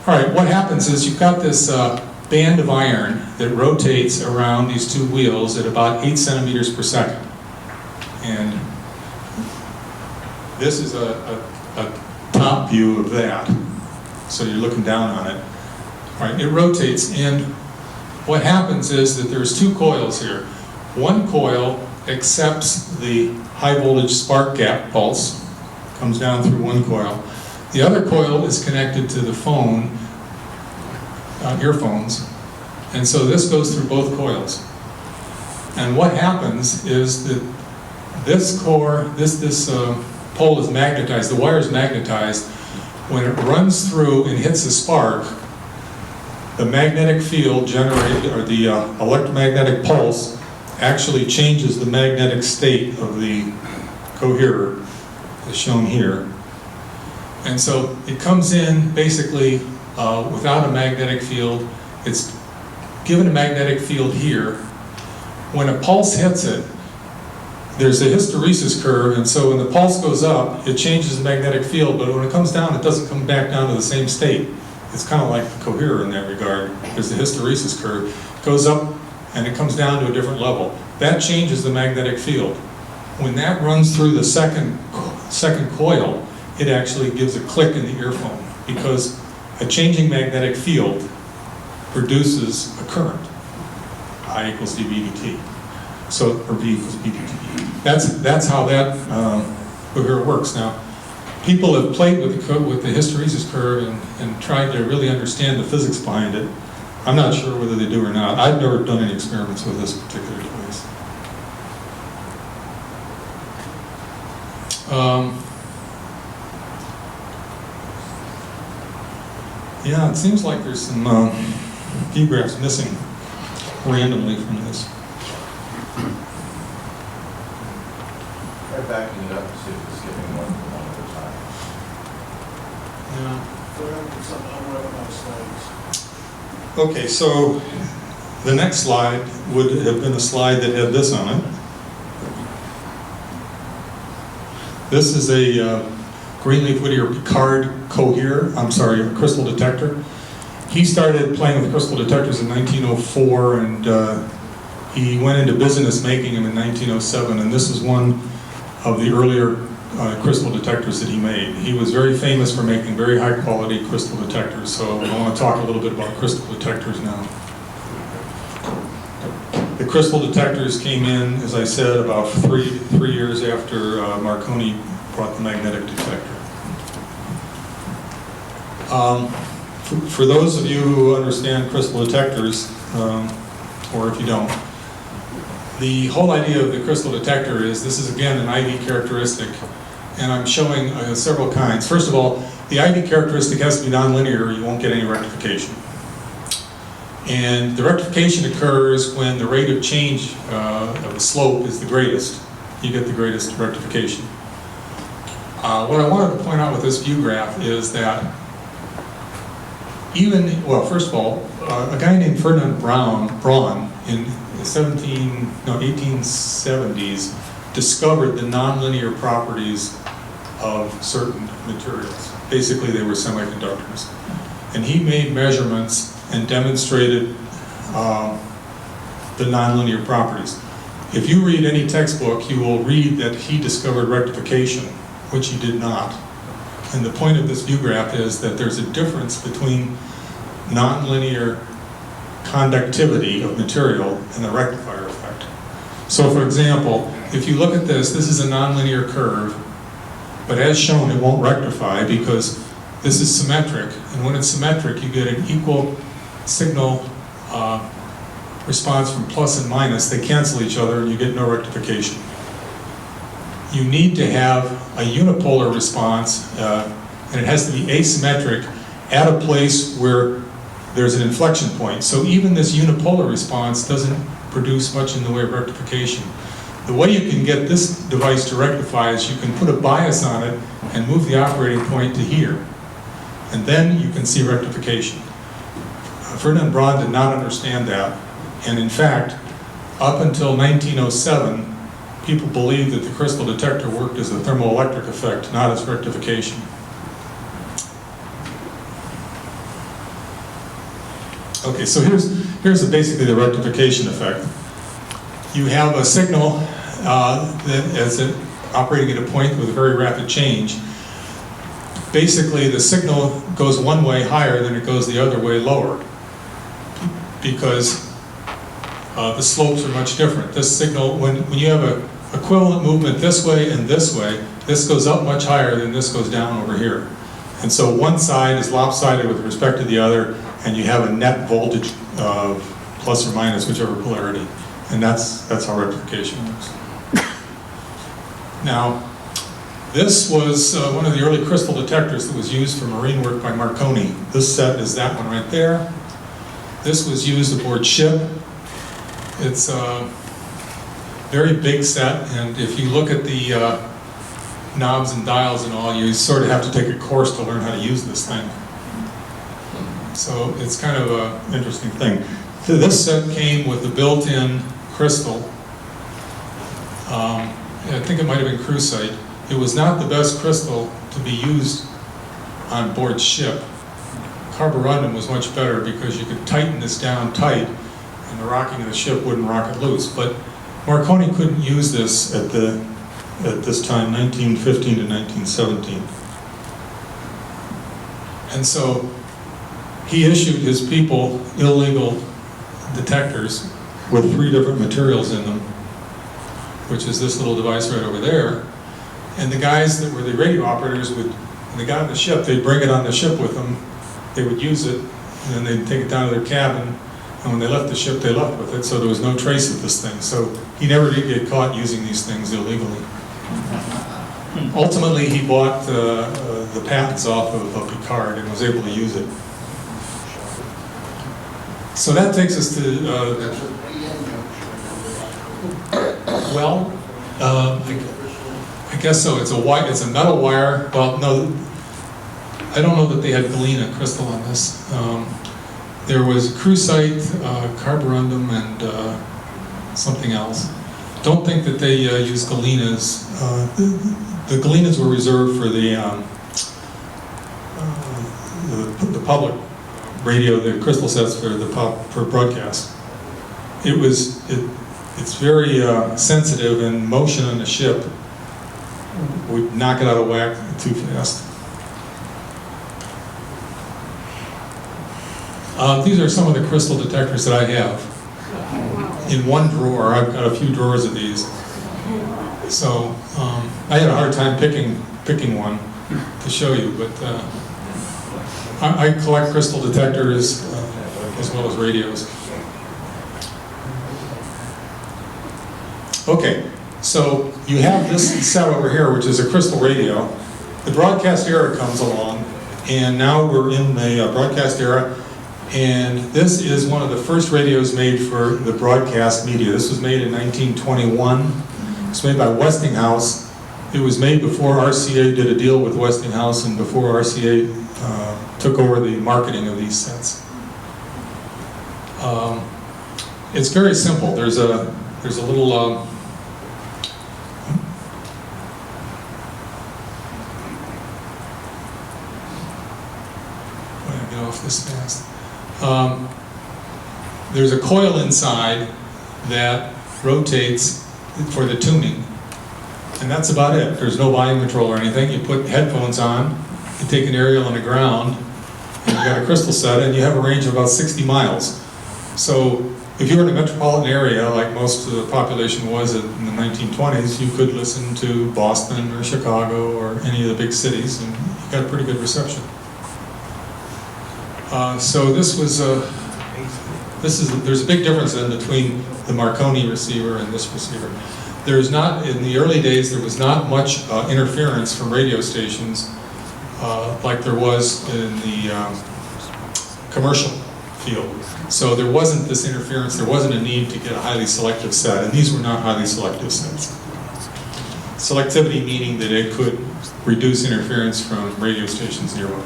All right, what happens is you've got this band of iron that rotates around these two wheels at about 8 centimeters per second. And this is a top view of that. So you're looking down on it. All right, it rotates, and what happens is that there's 2 coils here. One coil accepts the high voltage spark gap pulse, comes down through one coil. The other coil is connected to the phone, earphones, and so this goes through both coils. And what happens is that this core, this pole is magnetized, the wire is magnetized. When it runs through and hits a spark, the magnetic field generated, or the electromagnetic pulse, actually changes the magnetic state of the coherer, as shown here. And so it comes in basically without a magnetic field. It's given a magnetic field here. When a pulse hits it, there's a hysteresis curve, and so when the pulse goes up, it changes the magnetic field, but when it comes down, it doesn't come back down to the same state. It's kind of like the coherer in that regard. There's the hysteresis curve. It goes up and it comes down to a different level. That changes the magnetic field. When that runs through the second coil, it actually gives a click in the earphone, because a changing magnetic field produces a current. I equals dV dt. So, or V equals B dt. That's how that coherer works. Now, people have played with the hysteresis curve and tried to really understand the physics behind it. I'm not sure whether they do or not. I've never done any experiments with this particular device. Yeah, it seems like there's some view graphs missing randomly from this. Try backing it up to see if it's skipping one at a time. Yeah. Okay, so the next slide would have been a slide that had this on it. This is a Greenleaf Whittier Picard COHERER, crystal detector. He started playing with crystal detectors in 1904, and he went into business making them in 1907, and this is one of the earlier crystal detectors that he made. He was very famous for making very high quality crystal detectors, so I want to talk a little bit about crystal detectors now. The crystal detectors came in, as I said, about three years after Marconi brought the magnetic detector. For those of you who understand crystal detectors, or if you don't, the whole idea of the crystal detector is this is again an IV characteristic, and I'm showing several kinds. First of all, the IV characteristic has to be nonlinear or you won't get any rectification. And the rectification occurs when the rate of change of the slope is the greatest. You get the greatest rectification. What I wanted to point out with this view graph is that first of all, a guy named Ferdinand Braun in the 1870s discovered the nonlinear properties of certain materials. Basically, they were semiconductors. And he made measurements and demonstrated the nonlinear properties. If you read any textbook, you will read that he discovered rectification, which he did not. And the point of this view graph is that there's a difference between nonlinear conductivity of material and the rectifier effect. So for example, if you look at this is a nonlinear curve, but as shown it won't rectify because this is symmetric, and when it's symmetric you get an equal signal response from plus and minus. They cancel each other and you get no rectification. You need to have a unipolar response, and it has to be asymmetric at a place where there's an inflection point. So even this unipolar response doesn't produce much in the way of rectification. The way you can get this device to rectify is you can put a bias on it and move the operating point to here. And then you can see rectification. Ferdinand Braun did not understand that. And in fact, up until 1907, people believed that the crystal detector worked as a thermoelectric effect, not as rectification. Okay, so here's basically the rectification effect. You have a signal that is operating at a point with a very rapid change. Basically, the signal goes one way higher than it goes the other way lower, because the slopes are much different. This signal, when you have an equivalent movement this way and this goes up much higher than this goes down over here. And so one side is lopsided with respect to the other, and you have a net voltage of plus or minus whichever polarity. And that's how rectification works. Now, this was one of the early crystal detectors that was used for marine work by Marconi. This set is that one right there. This was used aboard ship. It's a very big set, and if you look at the knobs and dials and all, you sort of have to take a course to learn how to use this thing. So it's kind of an interesting thing. This set came with the built-in crystal. I think it might have been crucite. It was not the best crystal to be used on board ship. Carborundum was much better because you could tighten this down tight and the rocking of the ship wouldn't rock it loose. But Marconi couldn't use this at this time, 1915 to 1917. And so he issued his people illegal detectors with 3 different materials in them, which is this little device right over there. And the guys that were the radio operators when they got on the ship, they'd bring it on the ship with them, they would use it, and then they'd take it down to their cabin, and when they left the ship, they left with it, so there was no trace of this thing. So he never did get caught using these things illegally. ultimately, he bought the patents off of Picard and was able to use it. So that takes us to, well, I guess so. It's a metal wire. Well, no, I don't know that they had galena crystal on this. There was crucite, carborundum, and something else. Don't think that they used galenas. The galenas were reserved for the public radio, the crystal sets for broadcast. It's very sensitive, and motion on the ship would knock it out of whack too fast. These are some of the crystal detectors that I have. In one drawer, I've got a few drawers of these. So I had a hard time picking one to show you, but I collect crystal detectors as well as radios. Okay, so you have this set over here, which is a crystal radio. The broadcast era comes along, and now we're in the broadcast era. And this is one of the first radios made for the broadcast media. This was made in 1921. It's made by Westinghouse. It was made before RCA did a deal with Westinghouse and before RCA took over the marketing of these sets. It's very simple. There's a little why did I get off this fast? There's a coil inside that rotates for the tuning, and that's about it. There's no volume control or anything. You put headphones on, you take an aerial on the ground, and you got a crystal set, and you have a range of about 60 miles. So if you were in a metropolitan area, like most of the population was in the 1920s, you could listen to Boston or Chicago or any of the big cities, and you got a pretty good reception. So there's a big difference then between the Marconi receiver and this receiver. There's not, in the early days, there was not much interference from radio stations like there was in the commercial field. So there wasn't this interference, there wasn't a need to get a highly selective set, and these were not highly selective sets. Selectivity meaning that it could reduce interference from radio stations nearby.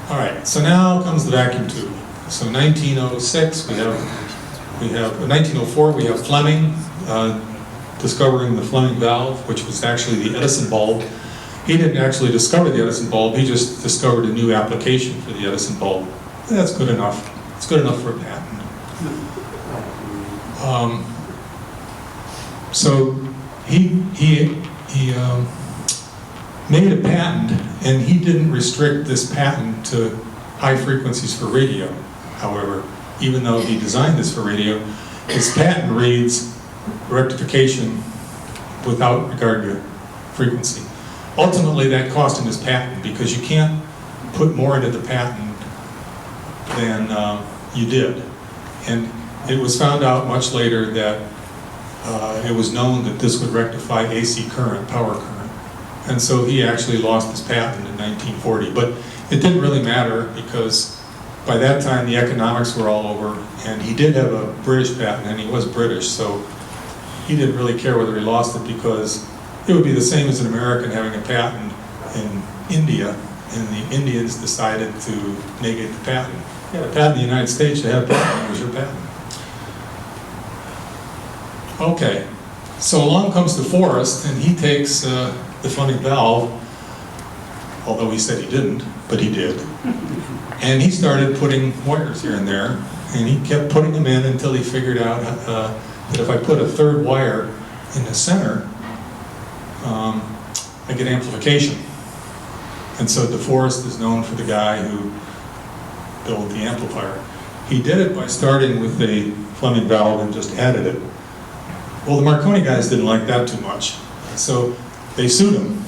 All right, so now comes the vacuum tube. So 1906, we have 1904, we have Fleming discovering the Fleming valve, which was actually the Edison bulb. He didn't actually discover the Edison bulb, he just discovered a new application for the Edison bulb. That's good enough. It's good enough for a patent. So he made a patent, and he didn't restrict this patent to high frequencies for radio. However, even though he designed this for radio, his patent reads rectification without regard to frequency. Ultimately, that cost him his patent, because you can't put more into the patent than you did. And it was found out much later that it was known that this would rectify AC current, power current. And so he actually lost his patent in 1940. But it didn't really matter, because by that time the economics were all over, and he did have a British patent, and he was British, so he didn't really care whether he lost it, because it would be the same as an American having a patent in India, and the Indians decided to negate the patent. You had a patent in the United States, you had a patent, it was your patent. Okay, so along comes DeForest, and he takes the Fleming valve, although he said he didn't, but he did. And he started putting wires here and there, and he kept putting them in until he figured out that if I put a third wire in the center, I get amplification. And so DeForest is known for the guy who built the amplifier. He did it by starting with a Fleming valve and just added it. Well, the Marconi guys didn't like that too much, so they sued him,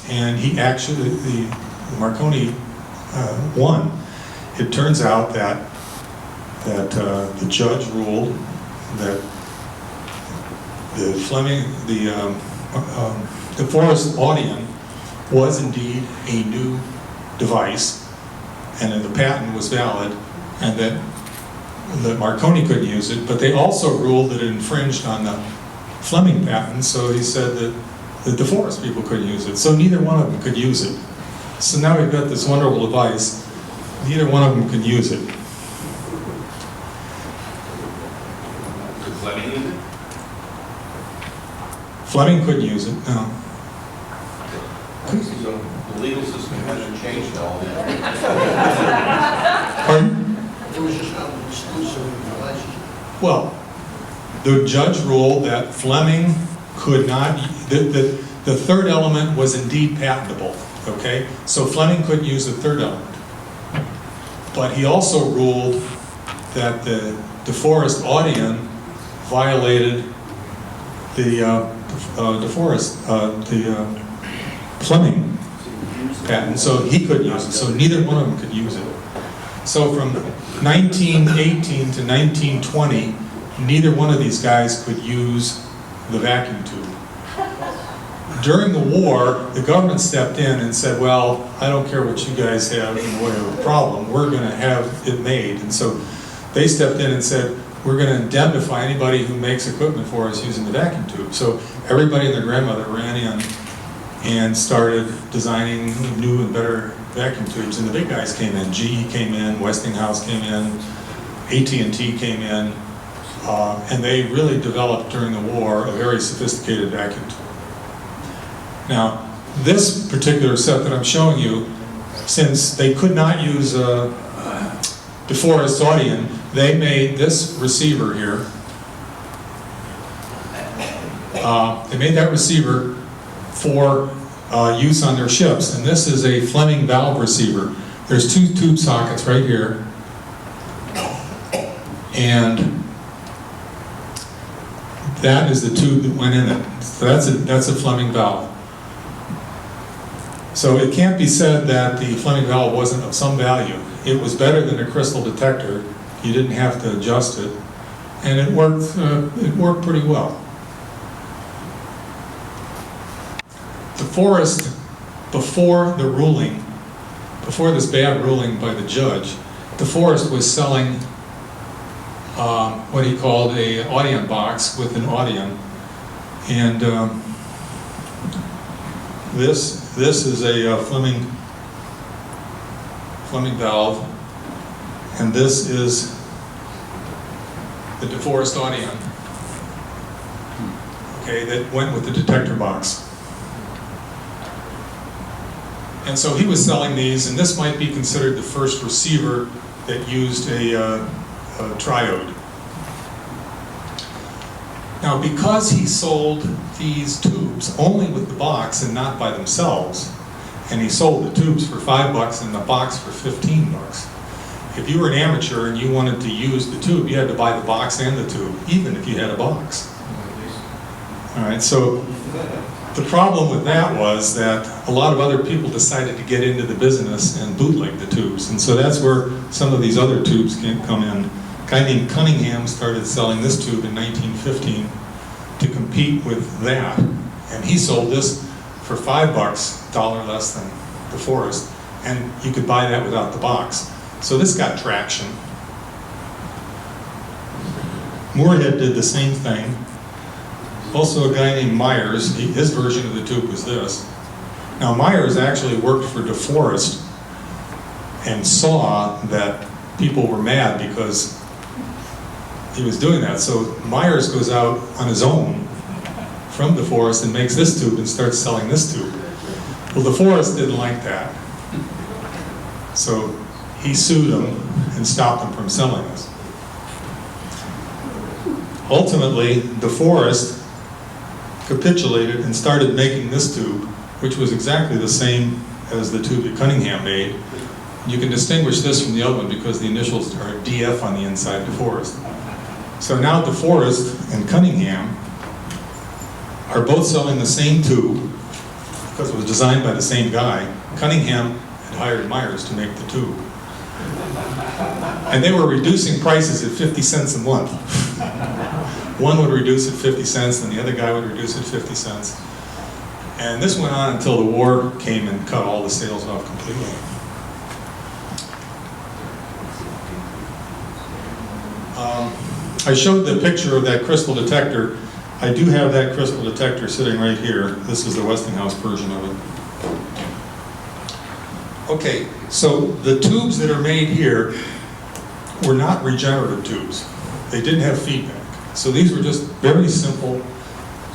and he actually, the Marconi won. It turns out that the judge ruled that the Forrest Audion was indeed a new device, and that the patent was valid, and that Marconi couldn't use it, but they also ruled that it infringed on the Fleming patent, so he said that the DeForest people couldn't use it, so neither one of them could use it. So now we've got this wonderful device, neither one of them could use it. Could Fleming use it? Fleming couldn't use it, no. So the legal system hasn't changed all that. Pardon? It was just not an exclusive relationship. Well, the judge ruled that Fleming could not, the third element was indeed patentable, okay? So Fleming couldn't use the third element. But he also ruled that the DeForest Audion violated the Fleming patent, so he couldn't use it, so neither one of them could use it. So from 1918 to 1920, neither one of these guys could use the vacuum tube. During the war, the government stepped in and said, well, I don't care what you guys have in the way of a problem, we're going to have it made. And so they stepped in and said, we're going to indemnify anybody who makes equipment for us using the vacuum tube. So everybody and their grandmother ran in and started designing new and better vacuum tubes, and the big guys came in. GE came in, Westinghouse came in, AT&T came in, and they really developed during the war a very sophisticated vacuum tube. Now, this particular set that I'm showing you, since they could not use DeForest Audion, they made this receiver here. They made that receiver for use on their ships, and this is a Fleming valve receiver. There's two tube sockets right here, and that is the tube that went in it. So that's a Fleming valve. So it can't be said that the Fleming valve wasn't of some value. It was better than a crystal detector. You didn't have to adjust it, and it worked pretty well. DeForest, before the ruling, before this bad ruling by the judge, DeForest was selling what he called a Audion box with an Audion, and this is a Fleming valve, and this is the DeForest Audion, okay, that went with the detector box. And so he was selling these, and this might be considered the first receiver that used a triode. Now, because he sold these tubes only with the box and not by themselves, and he sold the tubes for $5 and the box for $15, if you were an amateur and you wanted to use the tube, you had to buy the box and the tube, even if you had a box. All right, so the problem with that was that a lot of other people decided to get into the business and bootleg the tubes, and so that's where some of these other tubes can come in. A guy named Cunningham started selling this tube in 1915 to compete with that, and he sold this for $5, dollar less than DeForest, and you could buy that without the box. So this got traction. Moorhead did the same thing. Also a guy named Myers, his version of the tube was this. Now Myers actually worked for DeForest and saw that people were mad because he was doing that. So Myers goes out on his own from DeForest and makes this tube and starts selling this tube. Well, DeForest didn't like that. So he sued him and stopped him from selling this. Ultimately, DeForest capitulated and started making this tube, which was exactly the same as the tube that Cunningham made. You can distinguish this from the other one because the initials are DF on the inside, DeForest. So now DeForest and Cunningham are both selling the same tube because it was designed by the same guy. Cunningham had hired Myers to make the tube. And they were reducing prices at 50 cents a month. One would reduce it 50 cents, and the other guy would reduce it 50 cents. And this went on until the war came and cut all the sales off completely. I showed the picture of that crystal detector. I do have that crystal detector sitting right here. This is the Westinghouse version of it. Okay, so the tubes that are made here were not regenerative tubes. They didn't have feedback. So these were just very simple,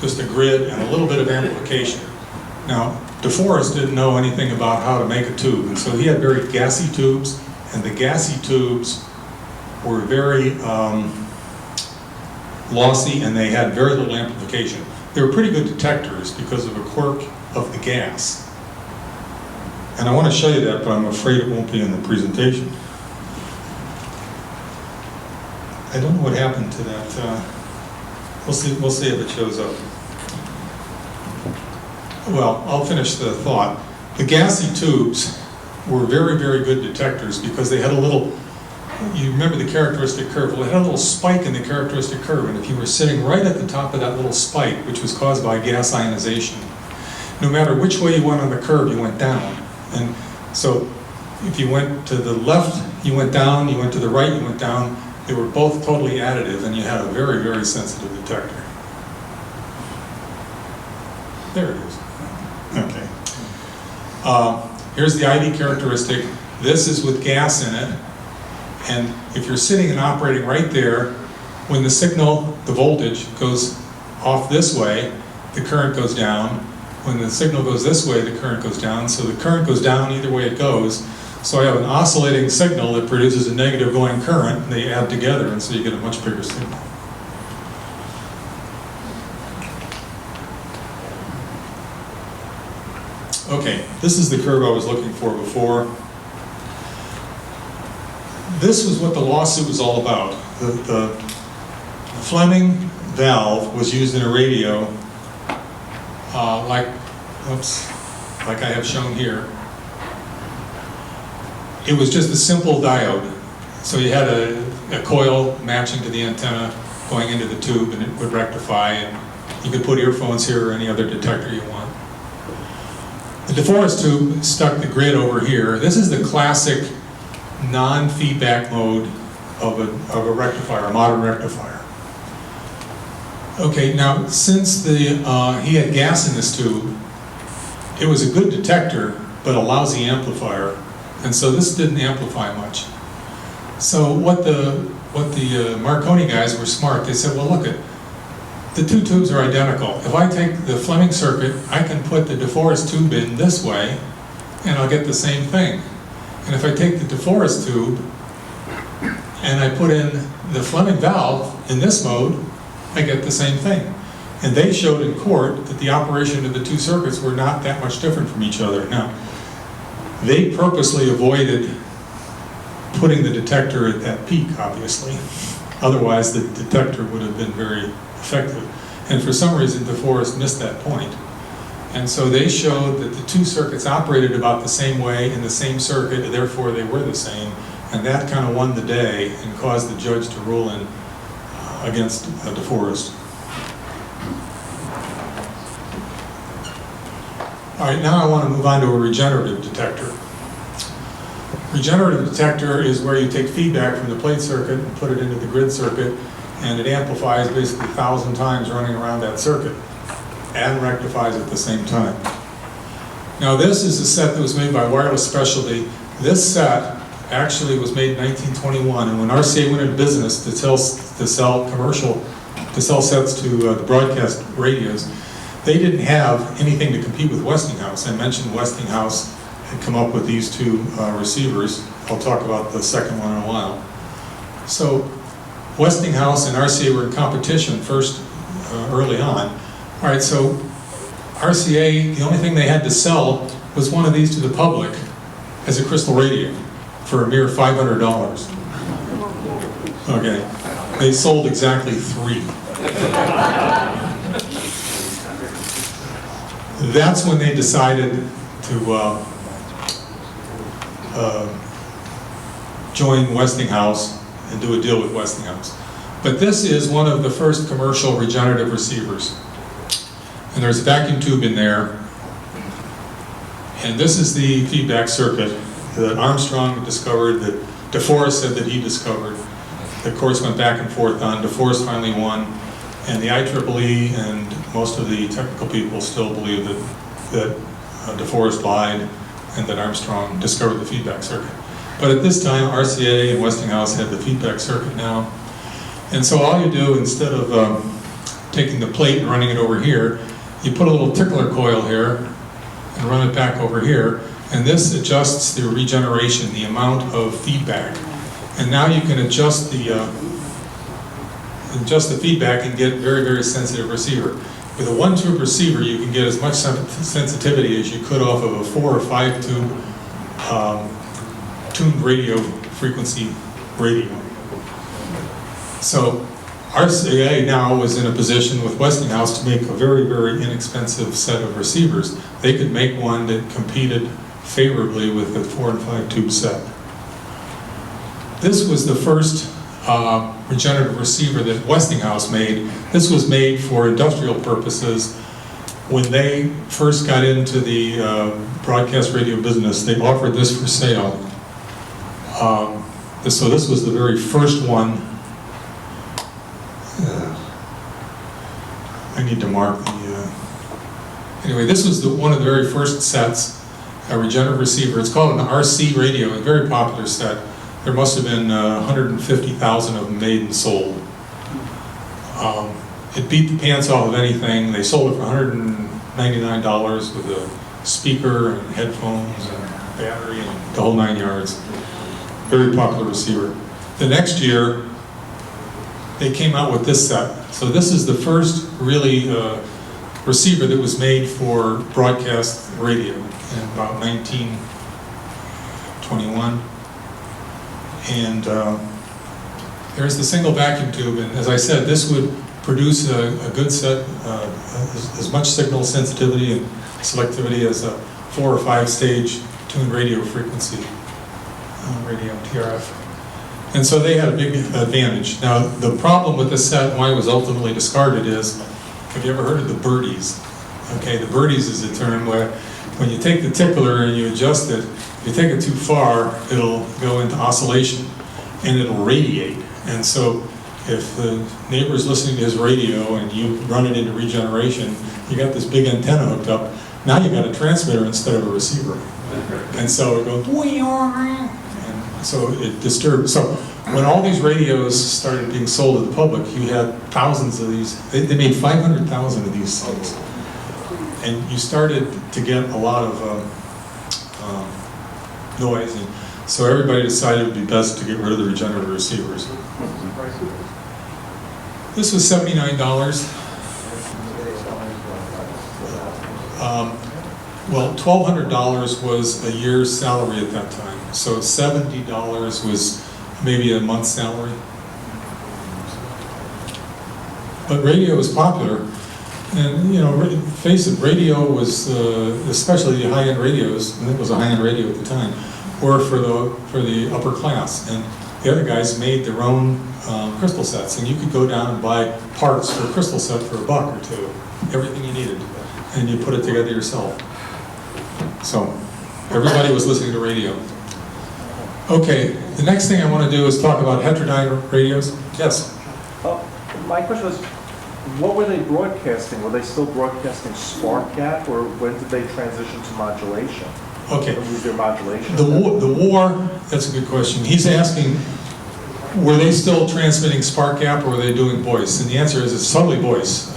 just a grid and a little bit of amplification. Now, DeForest didn't know anything about how to make a tube, and so he had very gassy tubes, and the gassy tubes were very lossy, and they had very little amplification. They were pretty good detectors because of a quirk of the gas. And I want to show you that, but I'm afraid it won't be in the presentation. I don't know what happened to that. We'll see if it shows up. Well, I'll finish the thought. The gassy tubes were very, very good detectors because they had a little, you remember the characteristic curve, well, it had a little spike in the characteristic curve, and if you were sitting right at the top of that little spike, which was caused by gas ionization, no matter which way you went on the curve, you went down. And so if you went to the left, you went down, you went to the right, you went down. They were both totally additive, and you had a very, very sensitive detector. There it is. Okay. Here's the ID characteristic. This is with gas in it. And if you're sitting and operating right there, when the signal, the voltage, goes off this way, the current goes down. When the signal goes this way, the current goes down. So the current goes down either way it goes. So I have an oscillating signal that produces a negative going current, and they add together, and so you get a much bigger signal. Okay, this is the curve I was looking for before. This was what the lawsuit was all about. The Fleming valve was used in a radio like I have shown here. It was just a simple diode. So you had a coil matching to the antenna going into the tube, and it would rectify, and you could put earphones here or any other detector you want. The DeForest tube stuck the grid over here. This is the classic non-feedback mode of a rectifier, a modern rectifier. Okay, now since he had gas in this tube, it was a good detector, but a lousy amplifier, and so this didn't amplify much. So what the Marconi guys were smart. They said, well, look, the two tubes are identical. If I take the Fleming circuit, I can put the DeForest tube in this way, and I'll get the same thing. And if I take the DeForest tube and I put in the Fleming valve in this mode, I get the same thing. And they showed in court that the operation of the two circuits were not that much different from each other. Now, they purposely avoided putting the detector at that peak, obviously. Otherwise, the detector would have been very effective. And for some reason, DeForest missed that point. And so they showed that the two circuits operated about the same way in the same circuit, and therefore they were the same. And that kind of won the day and caused the judge to rule in against DeForest. All right, now I want to move on to a regenerative detector. Regenerative detector is where you take feedback from the plate circuit and put it into the grid circuit, and it amplifies basically 1,000 times running around that circuit and rectifies at the same time. Now this is a set that was made by Wireless Specialty. This set actually was made in 1921, and when RCA went into business to sell sets to the broadcast radios, they didn't have anything to compete with Westinghouse. I mentioned Westinghouse had come up with these two receivers. I'll talk about the second one in a while. So Westinghouse and RCA were in competition first early on. All right, so RCA, the only thing they had to sell was one of these to the public as a crystal radio for a mere $500. Okay, they sold exactly 3. That's when they decided to join Westinghouse and do a deal with Westinghouse. But this is one of the first commercial regenerative receivers. And there's a vacuum tube in there. And this is the feedback circuit that Armstrong discovered, that DeForest said that he discovered. The course went back and forth on. DeForest finally won. And the IEEE and most of the technical people still believe that DeForest lied and that Armstrong discovered the feedback circuit. But at this time, RCA and Westinghouse had the feedback circuit now. And so all you do, instead of taking the plate and running it over here, you put a little tickler coil here and run it back over here. And this adjusts the regeneration, the amount of feedback. And now you can adjust the feedback and get very, very sensitive receiver. With a 1-tube receiver, you can get as much sensitivity as you could off of a 4 or 5 tube tuned radio frequency radio. So RCA now was in a position with Westinghouse to make a very, very inexpensive set of receivers. They could make one that competed favorably with the 4 and 5 tube set. This was the first regenerative receiver that Westinghouse made. This was made for industrial purposes. When they first got into the broadcast radio business, they offered this for sale. So this was the very first one. I need to mark the... Anyway, this was one of the very first sets, a regenerative receiver. It's called an RC radio, a very popular set. There must have been 150,000 of them made and sold. It beat the pants off of anything. They sold it for $199 with a speaker and headphones and battery and the whole 9 yards. Very popular receiver. The next year, they came out with this set. So this is the first really receiver that was made for broadcast radio in about 1921. And there's the single vacuum tube, and as I said, this would produce a good set, as much signal sensitivity and selectivity as a 4 or 5 stage tuned radio frequency radio, TRF. And so they had a big advantage. Now, the problem with this set and why it was ultimately discarded is, have you ever heard of the birdies? Okay, the birdies is a term where when you take the tickler and you adjust it, if you take it too far, it'll go into oscillation and it'll radiate. And so if the neighbor's listening to his radio and you run it into regeneration, you got this big antenna hooked up. Now you got a transmitter instead of a receiver. And so it goes, and so it disturbs. So when all these radios started being sold to the public, you had thousands of these. They made 500,000 of these things. And you started to get a lot of noise. And so everybody decided it would be best to get rid of the regenerative receivers. This was $79. Well, $1,200 was a year's salary at that time. So $70 was maybe a month's salary. But radio was popular. And, you know, face it, radio was, especially the high-end radios, I think it was a high-end radio at the time, were for the upper class. And the other guys made their own crystal sets. And you could go down and buy parts for a crystal set for $1 or $2, everything you needed. And you put it together yourself. So everybody was listening to radio. Okay, the next thing I want to do is talk about heterodyne radios. Yes? My question was, what were they broadcasting? Were they still broadcasting spark gap, or when did they transition to modulation? Okay. Was there modulation? The war, that's a good question. He's asking, were they still transmitting spark gap, or were they doing voice? And the answer is it's totally voice.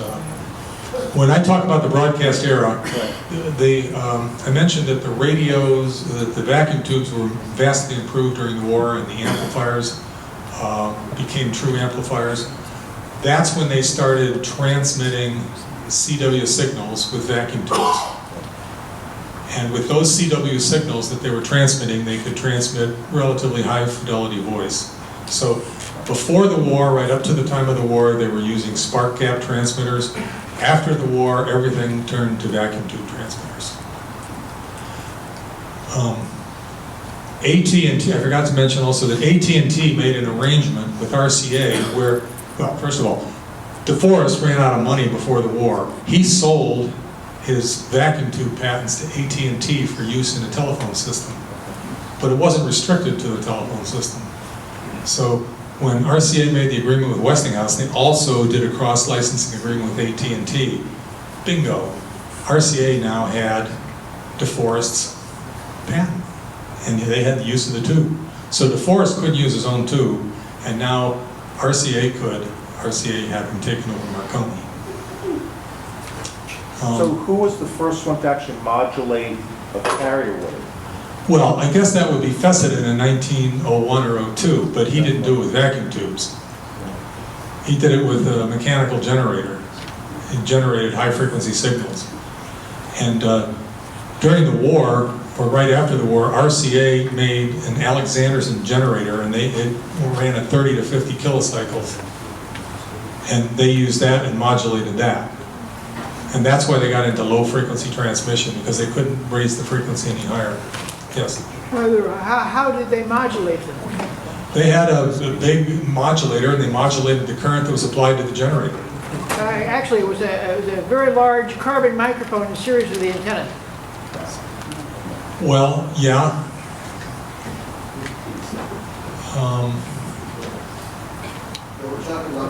When I talk about the broadcast era, I mentioned that the radios, that the vacuum tubes were vastly improved during the war, and the amplifiers became true amplifiers. That's when they started transmitting CW signals with vacuum tubes. And with those CW signals that they were transmitting, they could transmit relatively high fidelity voice. So before the war, right up to the time of the war, they were using spark gap transmitters. After the war, everything turned to vacuum tube transmitters. AT&T, I forgot to mention also that AT&T made an arrangement with RCA where well, first of all, DeForest ran out of money before the war. He sold his vacuum tube patents to AT&T for use in a telephone system. But it wasn't restricted to the telephone system. So when RCA made the agreement with Westinghouse, they also did a cross-licensing agreement with AT&T. Bingo. RCA now had DeForest's patent, and they had the use of the tube. So DeForest couldn't use his own tube, and now RCA could, RCA having taken over Marconi. So who was the first one to actually modulate a carrier wave? Well, I guess that would be Fessenden in 1901 or 02, but he didn't do it with vacuum tubes. He did it with a mechanical generator. It generated high-frequency signals. And during the war, or right after the war, RCA made an Alexanderson generator, and it ran at 30 to 50 kilocycles. And they used that and modulated that. And that's why they got into low-frequency transmission, because they couldn't raise the frequency any higher. Yes? How did they modulate them? They had a big modulator, and they modulated the current that was applied to the generator. Actually, it was a very large carbon microphone in series with the antenna. Well, yeah.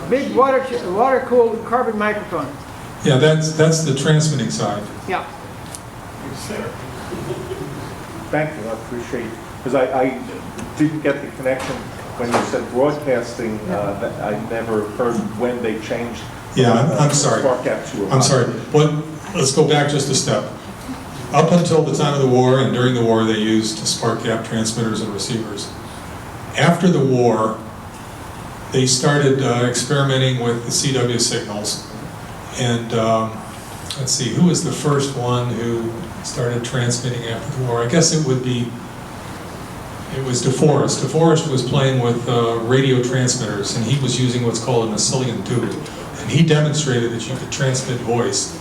Big water-cooled carbon microphone. Yeah, that's the transmitting side. Yeah. Thank you, I appreciate, because I didn't get the connection when you said broadcasting, that I never heard when they changed. Yeah, I'm sorry. Spark gap to a I'm sorry. But let's go back just a step. Up until the time of the war and during the war, they used spark gap transmitters and receivers. After the war, they started experimenting with the CW signals. And let's see, who was the first one who started transmitting after the war? I guess it was DeForest. DeForest was playing with radio transmitters, and he was using what's called a Massillon tube. And he demonstrated that you could transmit voice.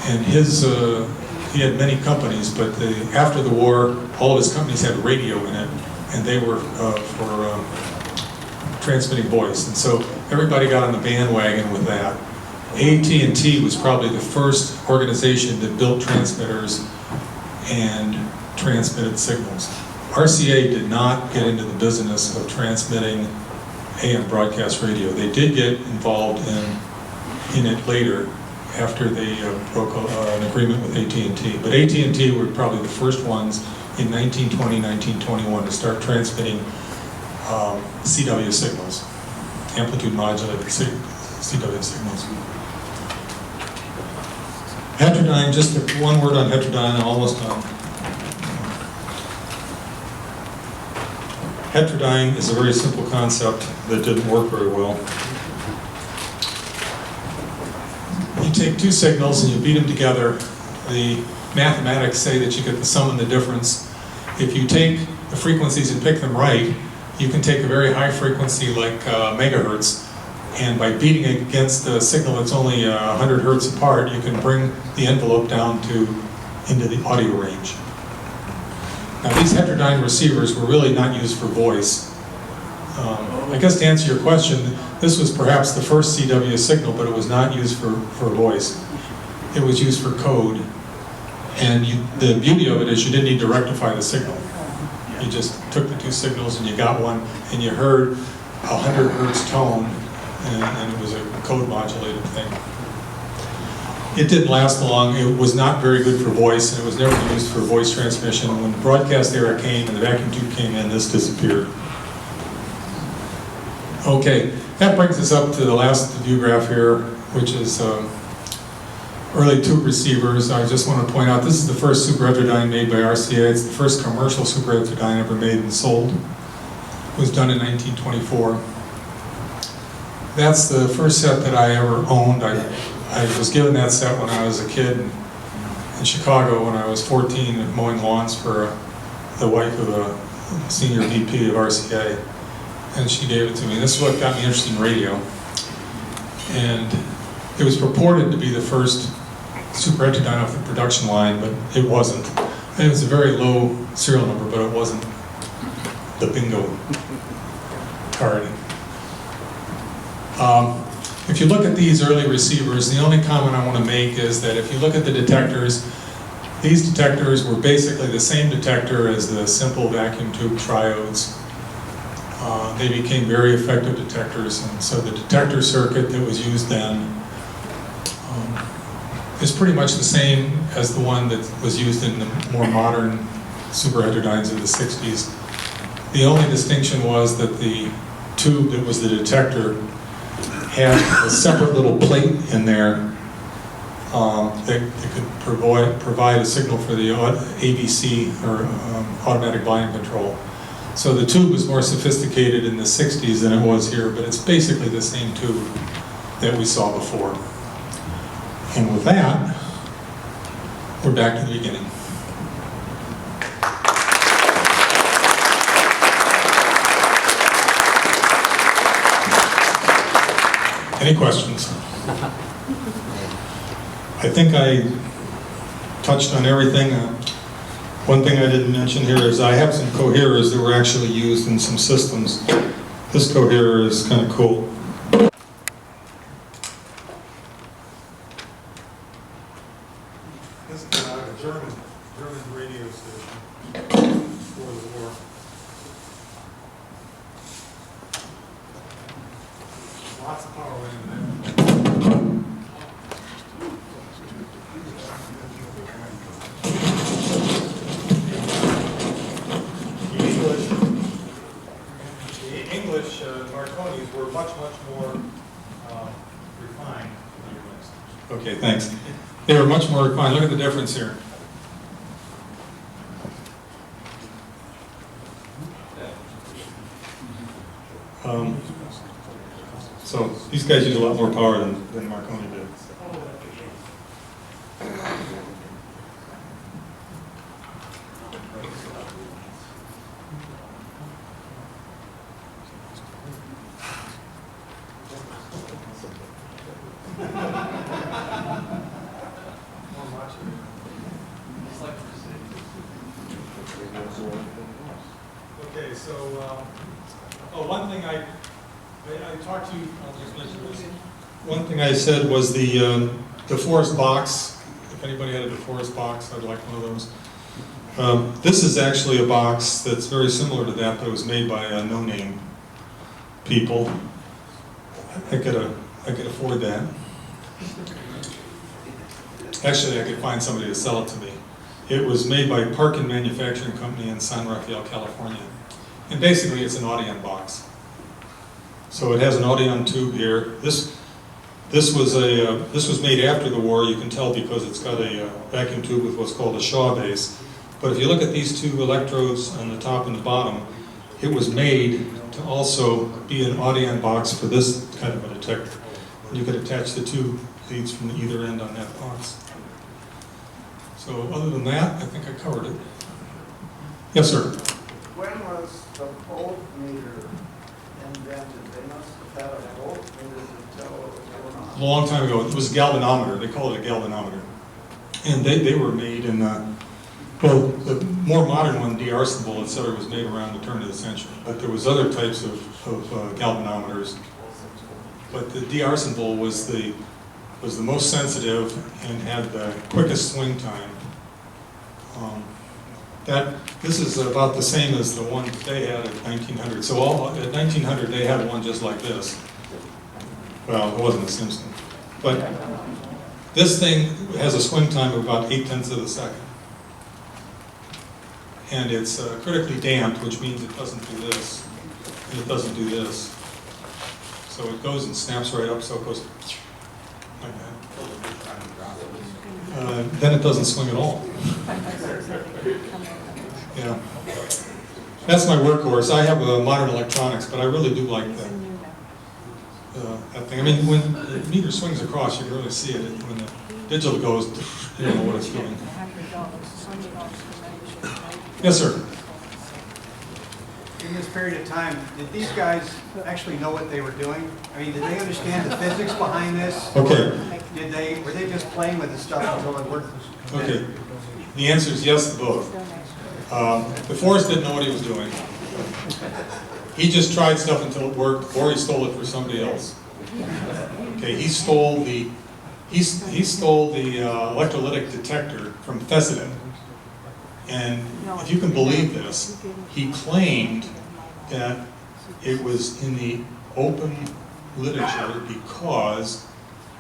And he had many companies, but after the war, all of his companies had radio in it, and they were for transmitting voice. And so everybody got on the bandwagon with that. AT&T was probably the first organization that built transmitters and transmitted signals. RCA did not get into the business of transmitting AM broadcast radio. They did get involved in it later after they broke an agreement with AT&T. But AT&T were probably the first ones in 1920, 1921 to start transmitting CW signals, amplitude modulated CW signals. Heterodyne, just one word on heterodyne, I'm almost done. Heterodyne is a very simple concept that didn't work very well. You take two signals and you beat them together. The mathematics say that you get the sum and the difference. If you take the frequencies and pick them right, you can take a very high frequency like megahertz, and by beating it against a signal that's only 100 hertz apart, you can bring the envelope down into the audio range. Now these heterodyne receivers were really not used for voice. I guess to answer your question, this was perhaps the first CW signal, but it was not used for voice. It was used for code. And the beauty of it is you didn't need to rectify the signal. You just took the two signals and you got one, and you heard a 100 hertz tone, and it was a code modulated thing. It didn't last long. It was not very good for voice, and it was never used for voice transmission. When the broadcast era came and the vacuum tube came in, this disappeared. Okay, that brings us up to the last view graph here, which is early tube receivers. I just want to point out this is the first super heterodyne made by RCA. It's the first commercial super heterodyne ever made and sold. It was done in 1924. That's the first set that I ever owned. I was given that set when I was a kid in Chicago when I was 14, mowing lawns for the wife of a senior VP of RCA. And she gave it to me. This is what got me interested in radio. And it was purported to be the first super heterodyne off the production line, but it wasn't. And it was a very low serial number, but it wasn't the bingo card. If you look at these early receivers, the only comment I want to make is that if you look at the detectors, these detectors were basically the same detector as the simple vacuum tube triodes. They became very effective detectors, and so the detector circuit that was used then is pretty much the same as the one that was used in the more modern superheterodynes of the 60s. The only distinction was that the tube that was the detector had a separate little plate in there that could provide a signal for the ABC, or automatic volume control. So the tube was more sophisticated in the 60s than it was here, but it's basically the same tube that we saw before. And with that, we're back to the beginning. Any questions? I think I touched on everything. One thing I didn't mention here is I have some coherers that were actually used in some systems. This coherer is kind of cool. This is a German radio station before the war. Lots of power went in there. The English Marconis were much more refined. Okay, thanks. They were much more refined. Look at the difference here. So these guys use a lot more power than Marconi did. Okay, so one thing I talked to you, I'll just mention this. One thing I said was the DeForest box. If anybody had a DeForest box, I'd like one of those. This is actually a box that's very similar to that, but it was made by no-name people. I could afford that. Actually, I could find somebody to sell it to me. It was made by PARC Manufacturing Company in San Rafael, California. And basically, it's an Audion box. So it has an Audion tube here. This was made after the war. You can tell because it's got a vacuum tube with what's called a Shaw base. But if you look at these two electrodes on the top and the bottom, it was made to also be an Audion box for this kind of a detector. And you could attach the two leads from either end on that box. So other than that, I think I covered it. Yes, sir. When was the voltmeter invented? They must have had a voltmeter to tell what was going on. A long time ago, it was a galvanometer. They call it a galvanometer. And they were made in, well, the more modern one, de-arsonable, et cetera, was made around the turn of the century. But there was other types of galvanometers. But the de-arsonable was the most sensitive and had the quickest swing time. This is about the same as the one they had at 1900. So at 1900 they had one just like this. Well, it wasn't a Simpson. But this thing has a swing time of about 0.8 of a second. And it's critically damped, which means it doesn't do this, and it doesn't do this. So it goes and snaps right up, so it goes like that. Then it doesn't swing at all. Yeah. That's my workhorse. I have modern electronics, but I really do like that thing. I mean, when the meter swings across, you can really see it. When the digital goes, you don't know what it's doing. Yes, sir. In this period of time, did these guys actually know what they were doing? I mean, did they understand the physics behind this? Okay. Were they just playing with the stuff until it worked? Okay. The answer is yes to both. DeForest didn't know what he was doing. He just tried stuff until it worked, or he stole it for somebody else. Okay, he stole the electrolytic detector from Fessenden. And if you can believe this, he claimed that it was in the open literature because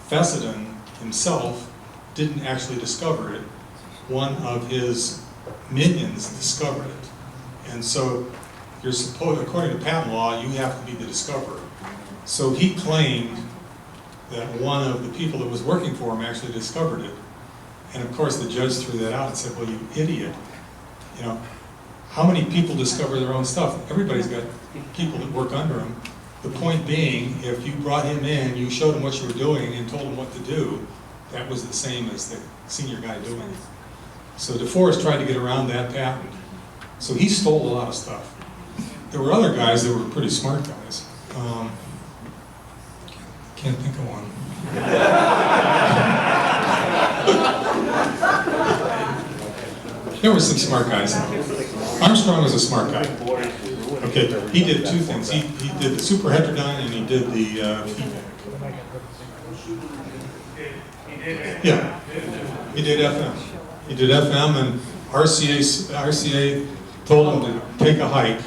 Fessenden himself didn't actually discover it. One of his minions discovered it. And so you're supposed, according to patent law, you have to be the discoverer. So he claimed that one of the people that was working for him actually discovered it. And of course the judge threw that out and said, well, you idiot. You know, how many people discover their own stuff? Everybody's got people that work under him. The point being, if you brought him in, you showed him what you were doing and told him what to do, that was the same as the senior guy doing it. So DeForest tried to get around that patent. So he stole a lot of stuff. There were other guys that were pretty smart guys. Can't think of one. There were some smart guys. Armstrong was a smart guy. Okay, he did two things. He did the superheterodyne and he did the yeah, he did FM. He did FM, and RCA told him to take a hike,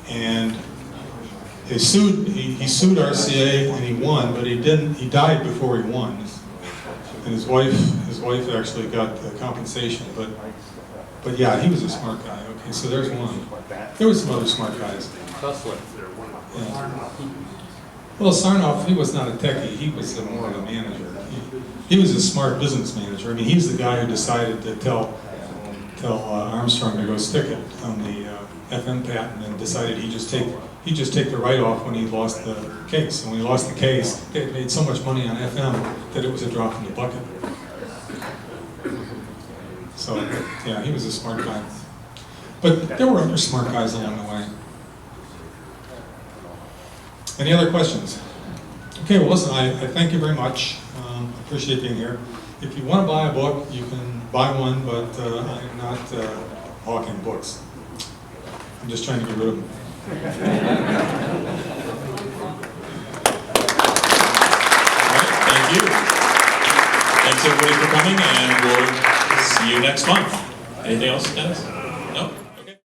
and they sued. He sued RCA and he won, but he didn't. He died before he won, and his wife actually got the compensation. But yeah, he was a smart guy. Okay, so there's one. There were some other smart guys. Yeah. Well, Sarnoff, he was not a techie. He was more of a manager. He was a smart business manager. I mean, he's the guy who decided to tell Armstrong to go stick it on the FM patent, and decided he'd just take the write-off when he lost the case. And when he lost the case, they had made so much money on FM that it was a drop in the bucket. So, yeah, he was a smart guy. But there were other smart guys along the way. Any other questions? Okay, well, listen, I thank you very much. I appreciate being here. If you want to buy a book, you can buy one, but I'm not hawking books. I'm just trying to get rid of them. Thank you. Thanks everybody for coming, and we'll see you next month. Anything else, guys?